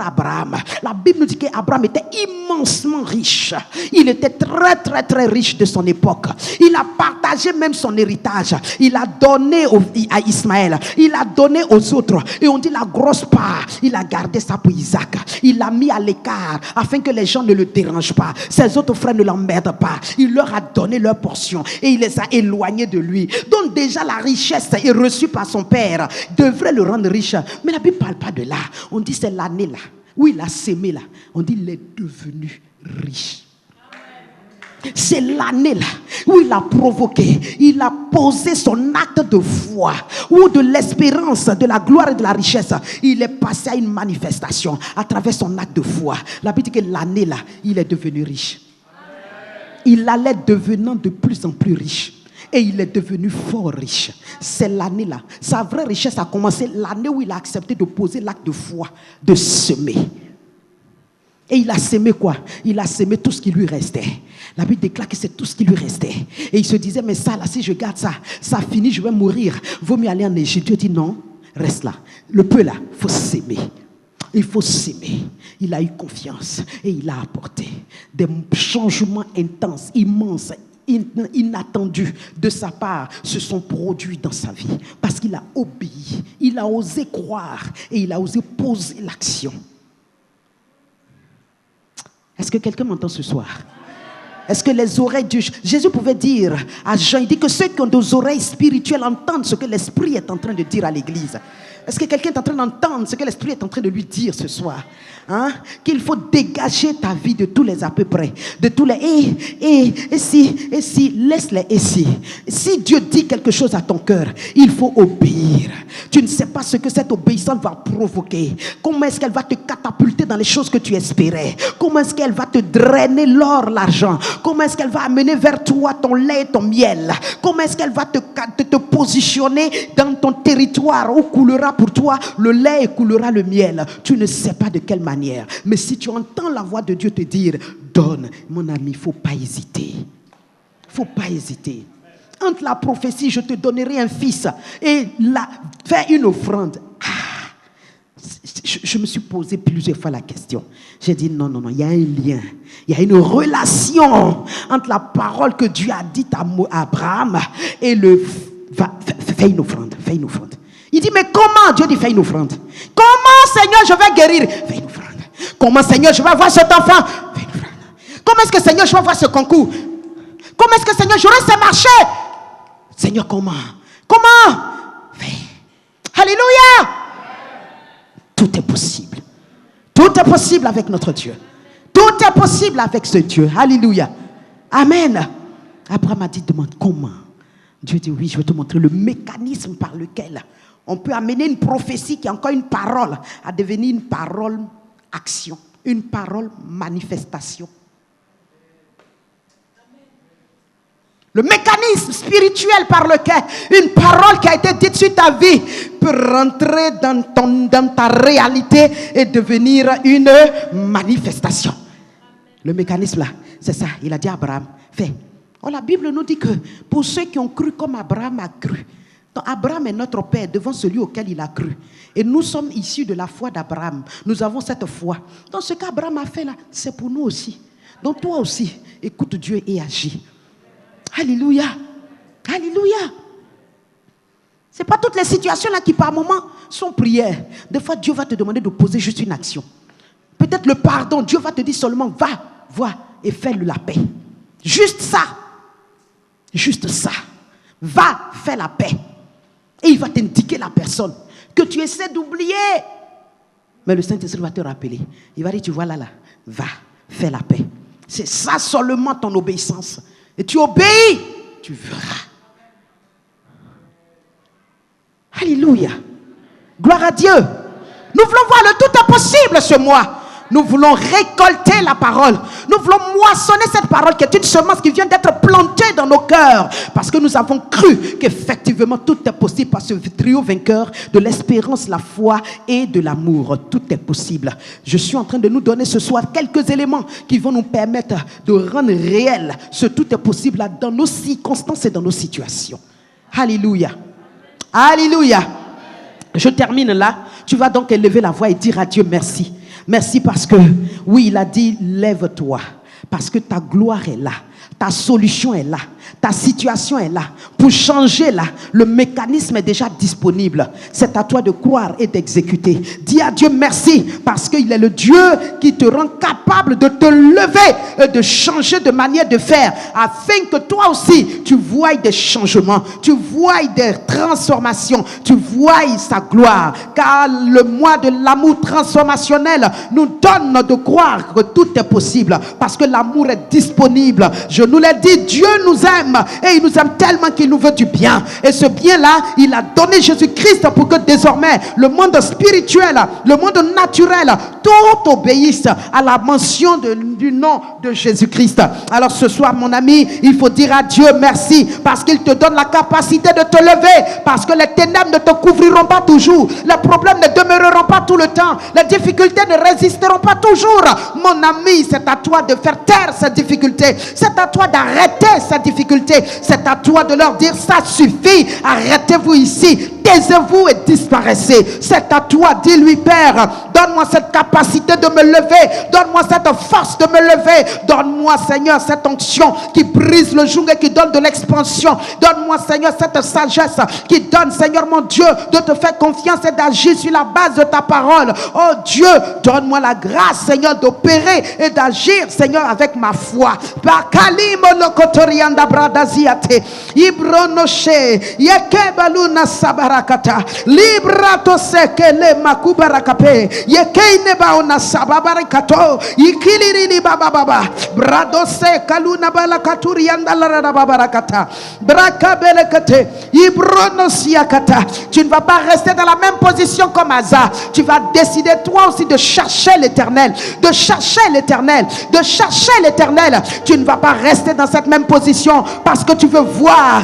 Abraham. La Bible nous dit qu'Abraham était immensement riche. Il était très très très riche de son époque. Il a partagé même son héritage. Il a donné à Ismaël. Il a donné aux autres. Et on dit la grosse part, il a gardé ça pour Isaac. Il l'a mis à l'écart afin que les gens ne le dérangent pas. Ses autres frères ne l'emmerdent pas. Il leur a donné leur portion et il les a éloignés de lui. Donc déjà la richesse est reçue par son père devrait le rendre riche. Mais la Bible ne parle pas de là. On dit c'est l'année là où il a semé là. On dit il est devenu riche. C'est l'année là où il a provoqué, il a posé son acte de foi ou de l'espérance, de la gloire et de la richesse. Il est passé à une manifestation à travers son acte de foi. La Bible dit que l'année là, il est devenu riche. Il allait devenant de plus en plus riche. Et il est devenu fort riche. C'est l'année là. Sa vraie richesse a commencé l'année où il a accepté de poser l'acte de foi, de semer. Et il a semé quoi? Il a semé tout ce qui lui restait. La Bible déclare que c'est tout ce qui lui restait. Et il se disait, mais ça là, si je garde ça, ça finit, je vais mourir. Vaut mieux aller en Égypte. Dieu dit non, reste là. Le peu là, il faut s'aimer. Il faut s'aimer. Il a eu confiance et il a apporté des changements intenses, immenses, inattendus de sa part se sont produits dans sa vie. Parce qu'il a obéi, il a osé croire et il a osé poser l'action. Est-ce que quelqu'un m'entend ce soir? Est-ce que les oreilles de Jésus pouvait dire à Jean, il dit que ceux qui ont des oreilles spirituelles entendent ce que l'Esprit est en train de dire à l'église. Est-ce que quelqu'un est en train d'entendre ce que l'Esprit est en train de lui dire ce soir? Qu'il faut dégager ta vie de tous les à peu près, de tous les et si, laisse-les et si. Si Dieu dit quelque chose à ton cœur, il faut obéir. Tu ne sais pas ce que cette obéissance va provoquer. Comment est-ce qu'elle va te catapulter dans les choses que tu espérais? Comment est-ce qu'elle va te drainer l'or, l'argent? Comment est-ce qu'elle va amener vers toi ton lait et ton miel? Comment est-ce qu'elle va te positionner dans ton territoire où coulera pour toi le lait et coulera le miel? Tu ne sais pas de quelle manière. Mais si tu entends la voix de Dieu te dire, donne, mon ami, il ne faut pas hésiter. Il ne faut pas hésiter. Entre la prophétie, je te donnerai un fils, et faire une offrande. Je me suis posé plusieurs fois la question. J'ai dit non, il y a un lien. Il y a une relation entre la parole que Dieu a dite à Abraham et fais une offrande, fais une offrande. Il dit, mais comment? Dieu dit, fais une offrande. Comment, Seigneur, je vais guérir? Fais une offrande. Comment, Seigneur, je vais avoir cet enfant? Fais une offrande. Comment est-ce que, Seigneur, je vais avoir ce concours? Comment est-ce que, Seigneur, j'aurai ce marché? Seigneur, comment? Comment? Fais. Alléluia! Tout est possible. Tout est possible avec notre Dieu. Tout est possible avec ce Dieu. Alléluia. Amen. Abraham a dit, demande comment? Dieu dit, oui, je vais te montrer le mécanisme par lequel on peut amener une prophétie qui est encore une parole à devenir une parole action, une parole manifestation. Le mécanisme spirituel par lequel une parole qui a été dite sur ta vie peut rentrer dans ta réalité et devenir une manifestation. Le mécanisme là, c'est ça. Il a dit à Abraham, fais. Oh, la Bible nous dit que pour ceux qui ont cru comme Abraham a cru, donc Abraham est notre père devant celui auquel il a cru. Et nous sommes issus de la foi d'Abraham. Nous avons cette foi. Donc ce qu'Abraham a fait là, c'est pour nous aussi. Donc toi aussi, écoute Dieu et agis. Alléluia. Alléluia. Ce n'est pas toutes les situations là qui par moments sont prières. Des fois Dieu va te demander de poser juste une action. Peut-être le pardon, Dieu va te dire seulement va et fais-le la paix. Juste ça. Juste ça. Va, fais la paix. Et il va t'indiquer la personne que tu essaies d'oublier. Mais le Saint-Esprit va te rappeler. Il va dire, tu vois là, va, fais la paix. C'est ça seulement ton obéissance. Et tu obéis, tu verras. Alléluia. Gloire à Dieu. Nous voulons voir le tout est possible ce mois. Nous voulons récolter la parole. Nous voulons moissonner cette parole qui est une semence qui vient d'être plantée dans nos cœurs. Parce que nous avons cru qu'effectivement tout est possible par ce trio vainqueur de l'espérance, la foi et de l'amour. Tout est possible. Je suis en train de nous donner ce soir quelques éléments qui vont nous permettre de rendre réel ce tout est possible dans nos circonstances et dans nos situations. Alléluia. Alléluia. Je termine là. Tu vas donc élever la voix et dire à Dieu merci. Merci parce que, oui, il a dit, lève-toi. Parce que ta gloire est là. Ta solution est là. Ta situation est là. Pour changer là, le mécanisme est déjà disponible. C'est à toi de croire et d'exécuter. Dis à Dieu merci parce qu'il est le Dieu qui te rend capable de te lever et de changer de manière de faire afin que toi aussi tu voies des changements, tu voies des transformations, tu voies sa gloire. Car le mois de l'amour transformationnel nous donne de croire que tout est possible parce que l'amour est disponible. Je nous l'ai dit, Dieu nous aime et il nous aime tellement qu'il nous veut du bien. Et ce bien-là, il a donné Jésus-Christ pour que désormais le monde spirituel, le monde naturel, tout obéisse à la mention du nom de Jésus-Christ. Alors ce soir, mon ami, il faut dire à Dieu merci parce qu'il te donne la capacité de te lever, parce que les ténèbres ne te couvriront pas toujours, les problèmes ne demeureront pas tout le temps, les difficultés ne résisteront pas toujours. Mon ami, c'est à toi de faire taire ces difficultés, c'est à toi d'arrêter ces difficultés, c'est à toi de leur dire ça suffit, arrêtez-vous ici, taisez-vous et disparaissez. C'est à toi, dis-lui Père, donne-moi cette capacité de me lever, donne-moi cette force de me lever, donne-moi Seigneur cette onction qui brise le joug et qui donne de l'expansion, donne-moi Seigneur cette sagesse qui donne Seigneur mon Dieu de te faire confiance et d'agir sur la base de ta parole. Oh Dieu, donne-moi la grâce Seigneur d'opérer et d'agir Seigneur avec ma foi. Daziate Ibronoshe Yekebaluna Sabarakata Librato Sekele Makubarakape Yekeine Baona Sababarakato Ikiliri Baba Baba Bradose Kaluna Balakaturi Andalara Babarakata Brakabelekate Ibronosiakata. Tu ne vas pas rester dans la même position comme Asa. Tu vas décider toi aussi de chercher l'Éternel, de chercher l'Éternel, de chercher l'Éternel. Tu ne vas pas rester dans cette même position parce que tu veux voir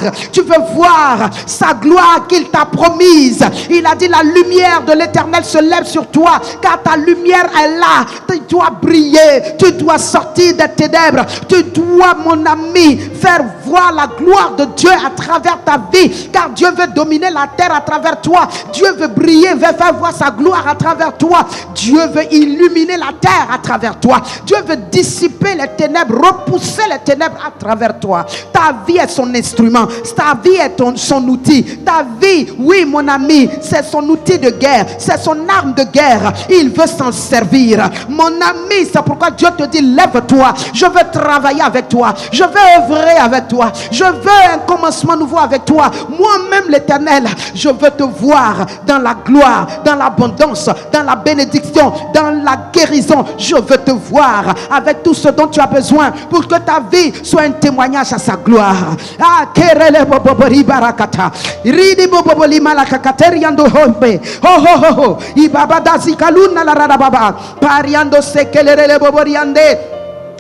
sa gloire qu'il t'a promise. Il a dit la lumière de l'Éternel se lève sur toi car ta lumière est là. Tu dois briller, tu dois sortir des ténèbres, tu dois mon ami faire voir la gloire de Dieu à travers ta vie car Dieu veut dominer la terre à travers toi. Dieu veut briller, veut faire voir sa gloire à travers toi. Dieu veut illuminer la terre à travers toi. Dieu veut dissiper les ténèbres, repousser les ténèbres à travers toi. Ta vie est son instrument, ta vie est son outil. Ta vie, oui mon ami, c'est son outil de guerre, c'est son arme de guerre. Il veut s'en servir. Mon ami, c'est pourquoi Dieu te dit lève-toi, je veux travailler avec toi, je veux œuvrer avec toi, je veux un commencement nouveau avec toi. Moi-même l'Éternel, je veux te voir dans la gloire, dans l'abondance, dans la bénédiction, dans la guérison. Je veux te voir avec tout ce dont tu as besoin pour que ta vie soit un témoignage à sa gloire. Ah, kerele bobobori barakata. Ridi boboboli malakakateri ando hombe. Ho ho ho ho. Ibaba dazi kaluna la rada baba. Pariando sekelele boboriande.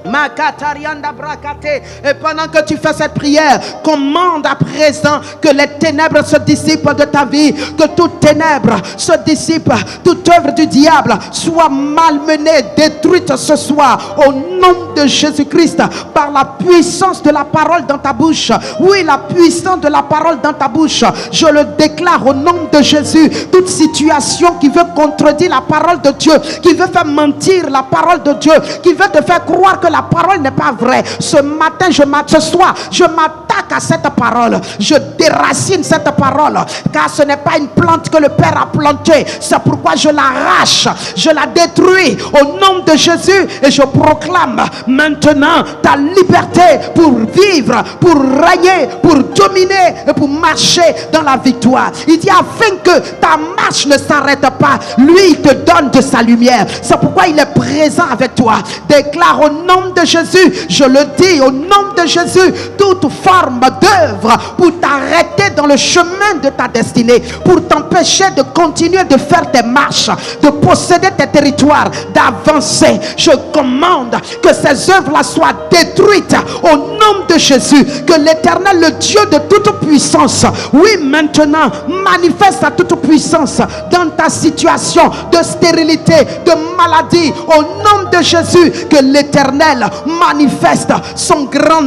Et pendant que tu fais cette prière, commande à présent que les ténèbres se dissipent de ta vie, que toute ténèbre se dissipe, toute œuvre du diable soit malmenée, détruite ce soir au nom de Jésus-Christ par la puissance de la parole dans ta bouche. Oui, la puissance de la parole dans ta bouche, je le déclare au nom de Jésus. Toute situation qui veut contredire la parole de Dieu, qui veut faire mentir la parole de Dieu, qui veut te faire croire que la parole n'est pas vraie, ce matin, ce soir, je m'attaque à cette parole, je déracine cette parole, car ce n'est pas une plante que le Père a plantée. C'est pourquoi je l'arrache, je la détruis au nom de Jésus et je proclame maintenant ta liberté pour vivre, pour régner, pour dominer et pour marcher dans la victoire. Il dit afin que ta marche ne s'arrête pas, lui il te donne de sa lumière. C'est pourquoi il est présent avec toi. Déclare au nom de Jésus, je le dis au nom de Jésus, toute forme d'œuvre pour t'arrêter dans le chemin de ta destinée, pour t'empêcher de continuer de faire tes marches, de posséder tes territoires, d'avancer. Je commande que ces œuvres-là soient détruites au nom de Jésus. Que l'Éternel, le Dieu de toute puissance, oui maintenant, manifeste sa toute puissance dans ta situation de stérilité, de maladie, au nom de Jésus. Que l'Éternel l'Éternel manifeste son grand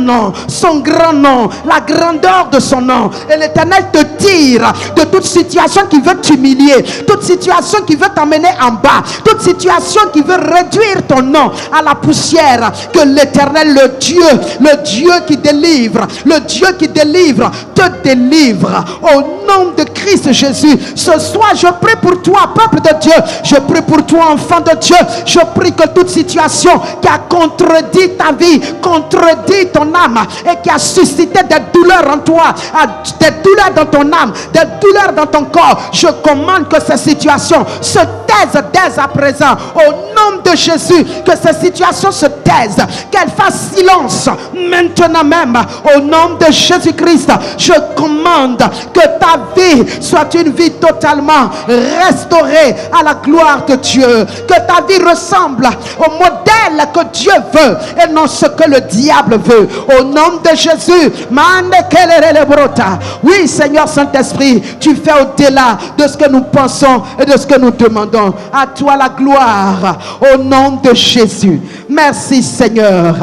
nom, la grandeur de son nom. Et l'Éternel te tire de toute situation qui veut t'humilier, toute situation qui veut t'emmener en bas, toute situation qui veut réduire ton nom à la poussière. Que l'Éternel, le Dieu qui délivre, te délivre au nom de Christ Jésus. Ce soir, je prie pour toi, peuple de Dieu. Je prie pour toi, enfant de Dieu. Je prie que toute situation qui a contredit ta vie, contredit ton âme et qui a suscité des douleurs en toi, des douleurs dans ton âme, des douleurs dans ton corps, je commande que ces situations se taisent dès à présent. Au nom de Jésus, que ces situations se taisent, qu'elles fassent silence maintenant même. Au nom de Jésus-Christ, je commande que ta vie soit une vie totalement restaurée à la gloire de Dieu. Que ta vie ressemble au modèle que Dieu veut et non ce que le diable veut. Au nom de Jésus. Oui, Seigneur Saint-Esprit, tu fais au-delà de ce que nous pensons et de ce que nous demandons. À toi la gloire. Au nom de Jésus. Merci, Seigneur.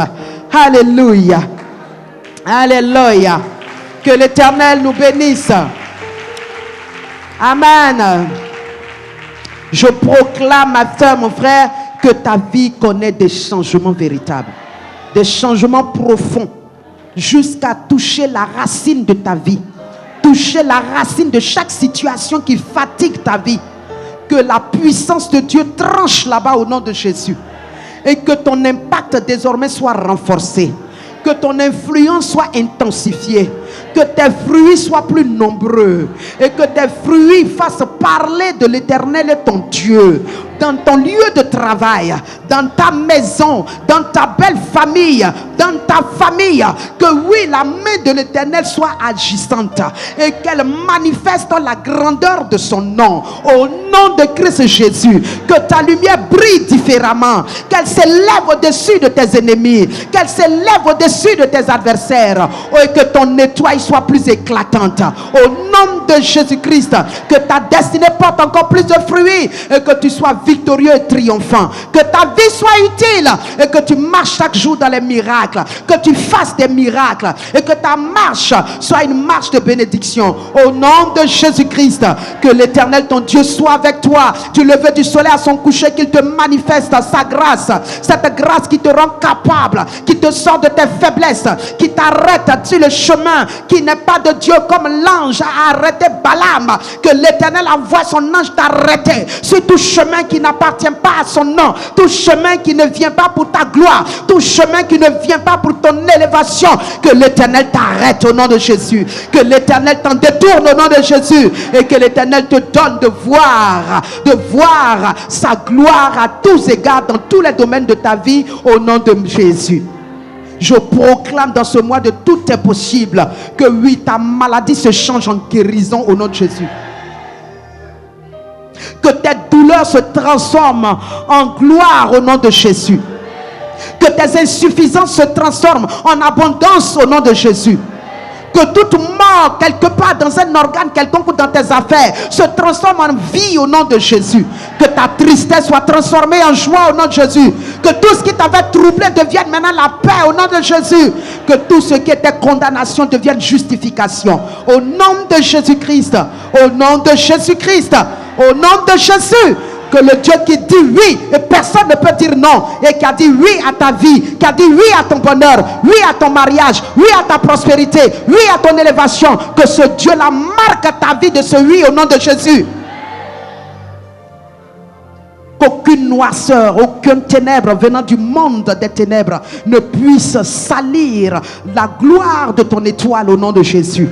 Alléluia. Alléluia. Que l'Éternel nous bénisse. Amen. Je proclame, ma soeur, mon frère, que ta vie connaît des changements véritables, des changements profonds, jusqu'à toucher la racine de ta vie, toucher la racine de chaque situation qui fatigue ta vie. Que la puissance de Dieu tranche là-bas au nom de Jésus. Et que ton impact désormais soit renforcé. Que ton influence soit intensifiée. Que tes fruits soient plus nombreux. Et que tes fruits fassent parler de l'Éternel et ton Dieu. Dans ton lieu de travail, dans ta maison, dans ta belle famille, dans ta famille. Que oui, la main de l'Éternel soit agissante. Et qu'elle manifeste la grandeur de son nom. Au nom de Christ Jésus. Que ta lumière brille différemment. Qu'elle s'élève au-dessus de tes ennemis. Qu'elle s'élève au-dessus de tes adversaires. Et que ton étoile soit plus éclatante. Au nom de Jésus-Christ. Que ta destinée porte encore plus de fruits. Et que tu sois victorieux et triomphant. Que ta vie soit utile. Et que tu marches chaque jour dans les miracles. Que tu fasses des miracles. Et que ta marche soit une marche de bénédiction. Au nom de Jésus-Christ. Que l'Éternel ton Dieu soit avec toi. Du lever du soleil à son coucher, qu'il te manifeste sa grâce. Cette grâce qui te rend capable. Qui te sort de tes faiblesses. Qui t'arrête sur le chemin qui n'est pas de Dieu, comme l'ange a arrêté Balaam. Que l'Éternel envoie son ange t'arrêter sur tout chemin qui n'appartient pas à son nom, tout chemin qui ne vient pas pour ta gloire, tout chemin qui ne vient pas pour ton élévation. Que l'Éternel t'arrête au nom de Jésus. Que l'Éternel t'en détourne au nom de Jésus. Et que l'Éternel te donne de voir sa gloire à tous égards dans tous les domaines de ta vie au nom de Jésus. Je proclame dans ce mois de tout est possible. Que oui, ta maladie se change en guérison au nom de Jésus. Que tes douleurs se transforment en gloire au nom de Jésus. Que tes insuffisances se transforment en abondance au nom de Jésus. Que toute mort quelque part dans un organe quelconque ou dans tes affaires se transforme en vie au nom de Jésus. Que ta tristesse soit transformée en joie au nom de Jésus. Que tout ce qui t'avait troublé devienne maintenant la paix au nom de Jésus. Que tout ce qui était condamnation devienne justification. Au nom de Jésus-Christ. Au nom de Jésus-Christ. Au nom de Jésus. Que le Dieu qui dit oui et personne ne peut dire non, et qui a dit oui à ta vie, qui a dit oui à ton bonheur, oui à ton mariage, oui à ta prospérité, oui à ton élévation, que ce Dieu-là marque ta vie de ce oui au nom de Jésus. Qu'aucune noirceur, aucune ténèbre venant du monde des ténèbres ne puisse salir la gloire de ton étoile au nom de Jésus.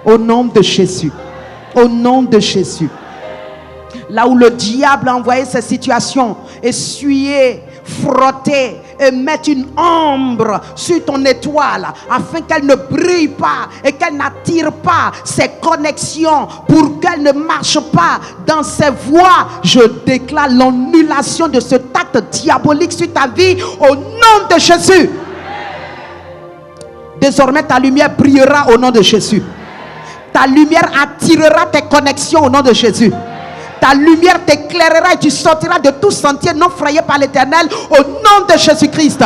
Au nom de Jésus. Au nom de Jésus. Là où le diable a envoyé ces situations, essuyer, frotter et mettre une ombre sur ton étoile afin qu'elle ne brille pas et qu'elle n'attire pas ses connexions, pour qu'elle ne marche pas dans ses voies. Je déclare l'annulation de cet acte diabolique sur ta vie au nom de Jésus. Désormais ta lumière brillera au nom de Jésus. Ta lumière attirera tes connexions au nom de Jésus. Ta lumière t'éclairera et tu sortiras de tout sentier non frayé par l'Éternel au nom de Jésus-Christ.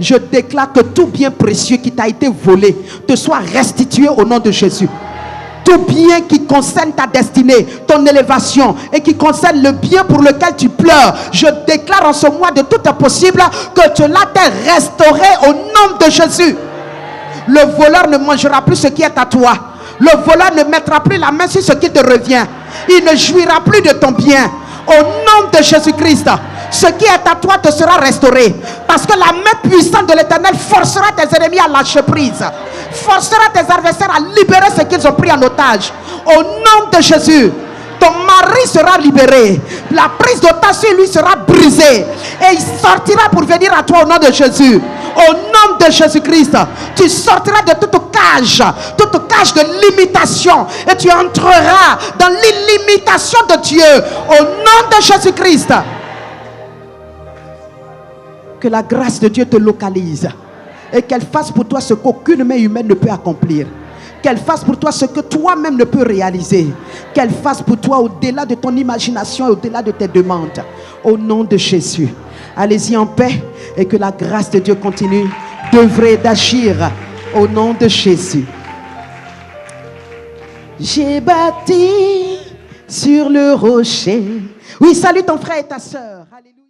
Je déclare que tout bien précieux qui t'a été volé te soit restitué au nom de Jésus. Tout bien qui concerne ta destinée, ton élévation et qui concerne le bien pour lequel tu pleures, je déclare en ce mois de tout est possible que cela t'est restauré au nom de Jésus. Le voleur ne mangera plus ce qui est à toi. Le voleur ne mettra plus la main sur ce qui te revient. Il ne jouira plus de ton bien. Au nom de Jésus-Christ, ce qui est à toi te sera restauré. Parce que la main puissante de l'Éternel forcera tes ennemis à lâcher prise. Forcera tes adversaires à libérer ce qu'ils ont pris en otage. Au nom de Jésus, ton mari sera libéré. La prise d'otage sur lui sera brisée. Et il sortira pour venir à toi au nom de Jésus. Au nom de Jésus-Christ, tu sortiras de toute cage de limitation. Et tu entreras dans l'illimitation de Dieu. Au nom de Jésus-Christ. Que la grâce de Dieu te localise. Et qu'elle fasse pour toi ce qu'aucune main humaine ne peut accomplir. Qu'elle fasse pour toi ce que toi-même ne peux réaliser. Qu'elle fasse pour toi au-delà de ton imagination et au-delà de tes demandes. Au nom de Jésus. Allez-y en paix et que la grâce de Dieu continue d'œuvrer, d'agir au nom de Jésus. J'ai bâti sur le rocher. Oui, salue ton frère et ta sœur. Alléluia.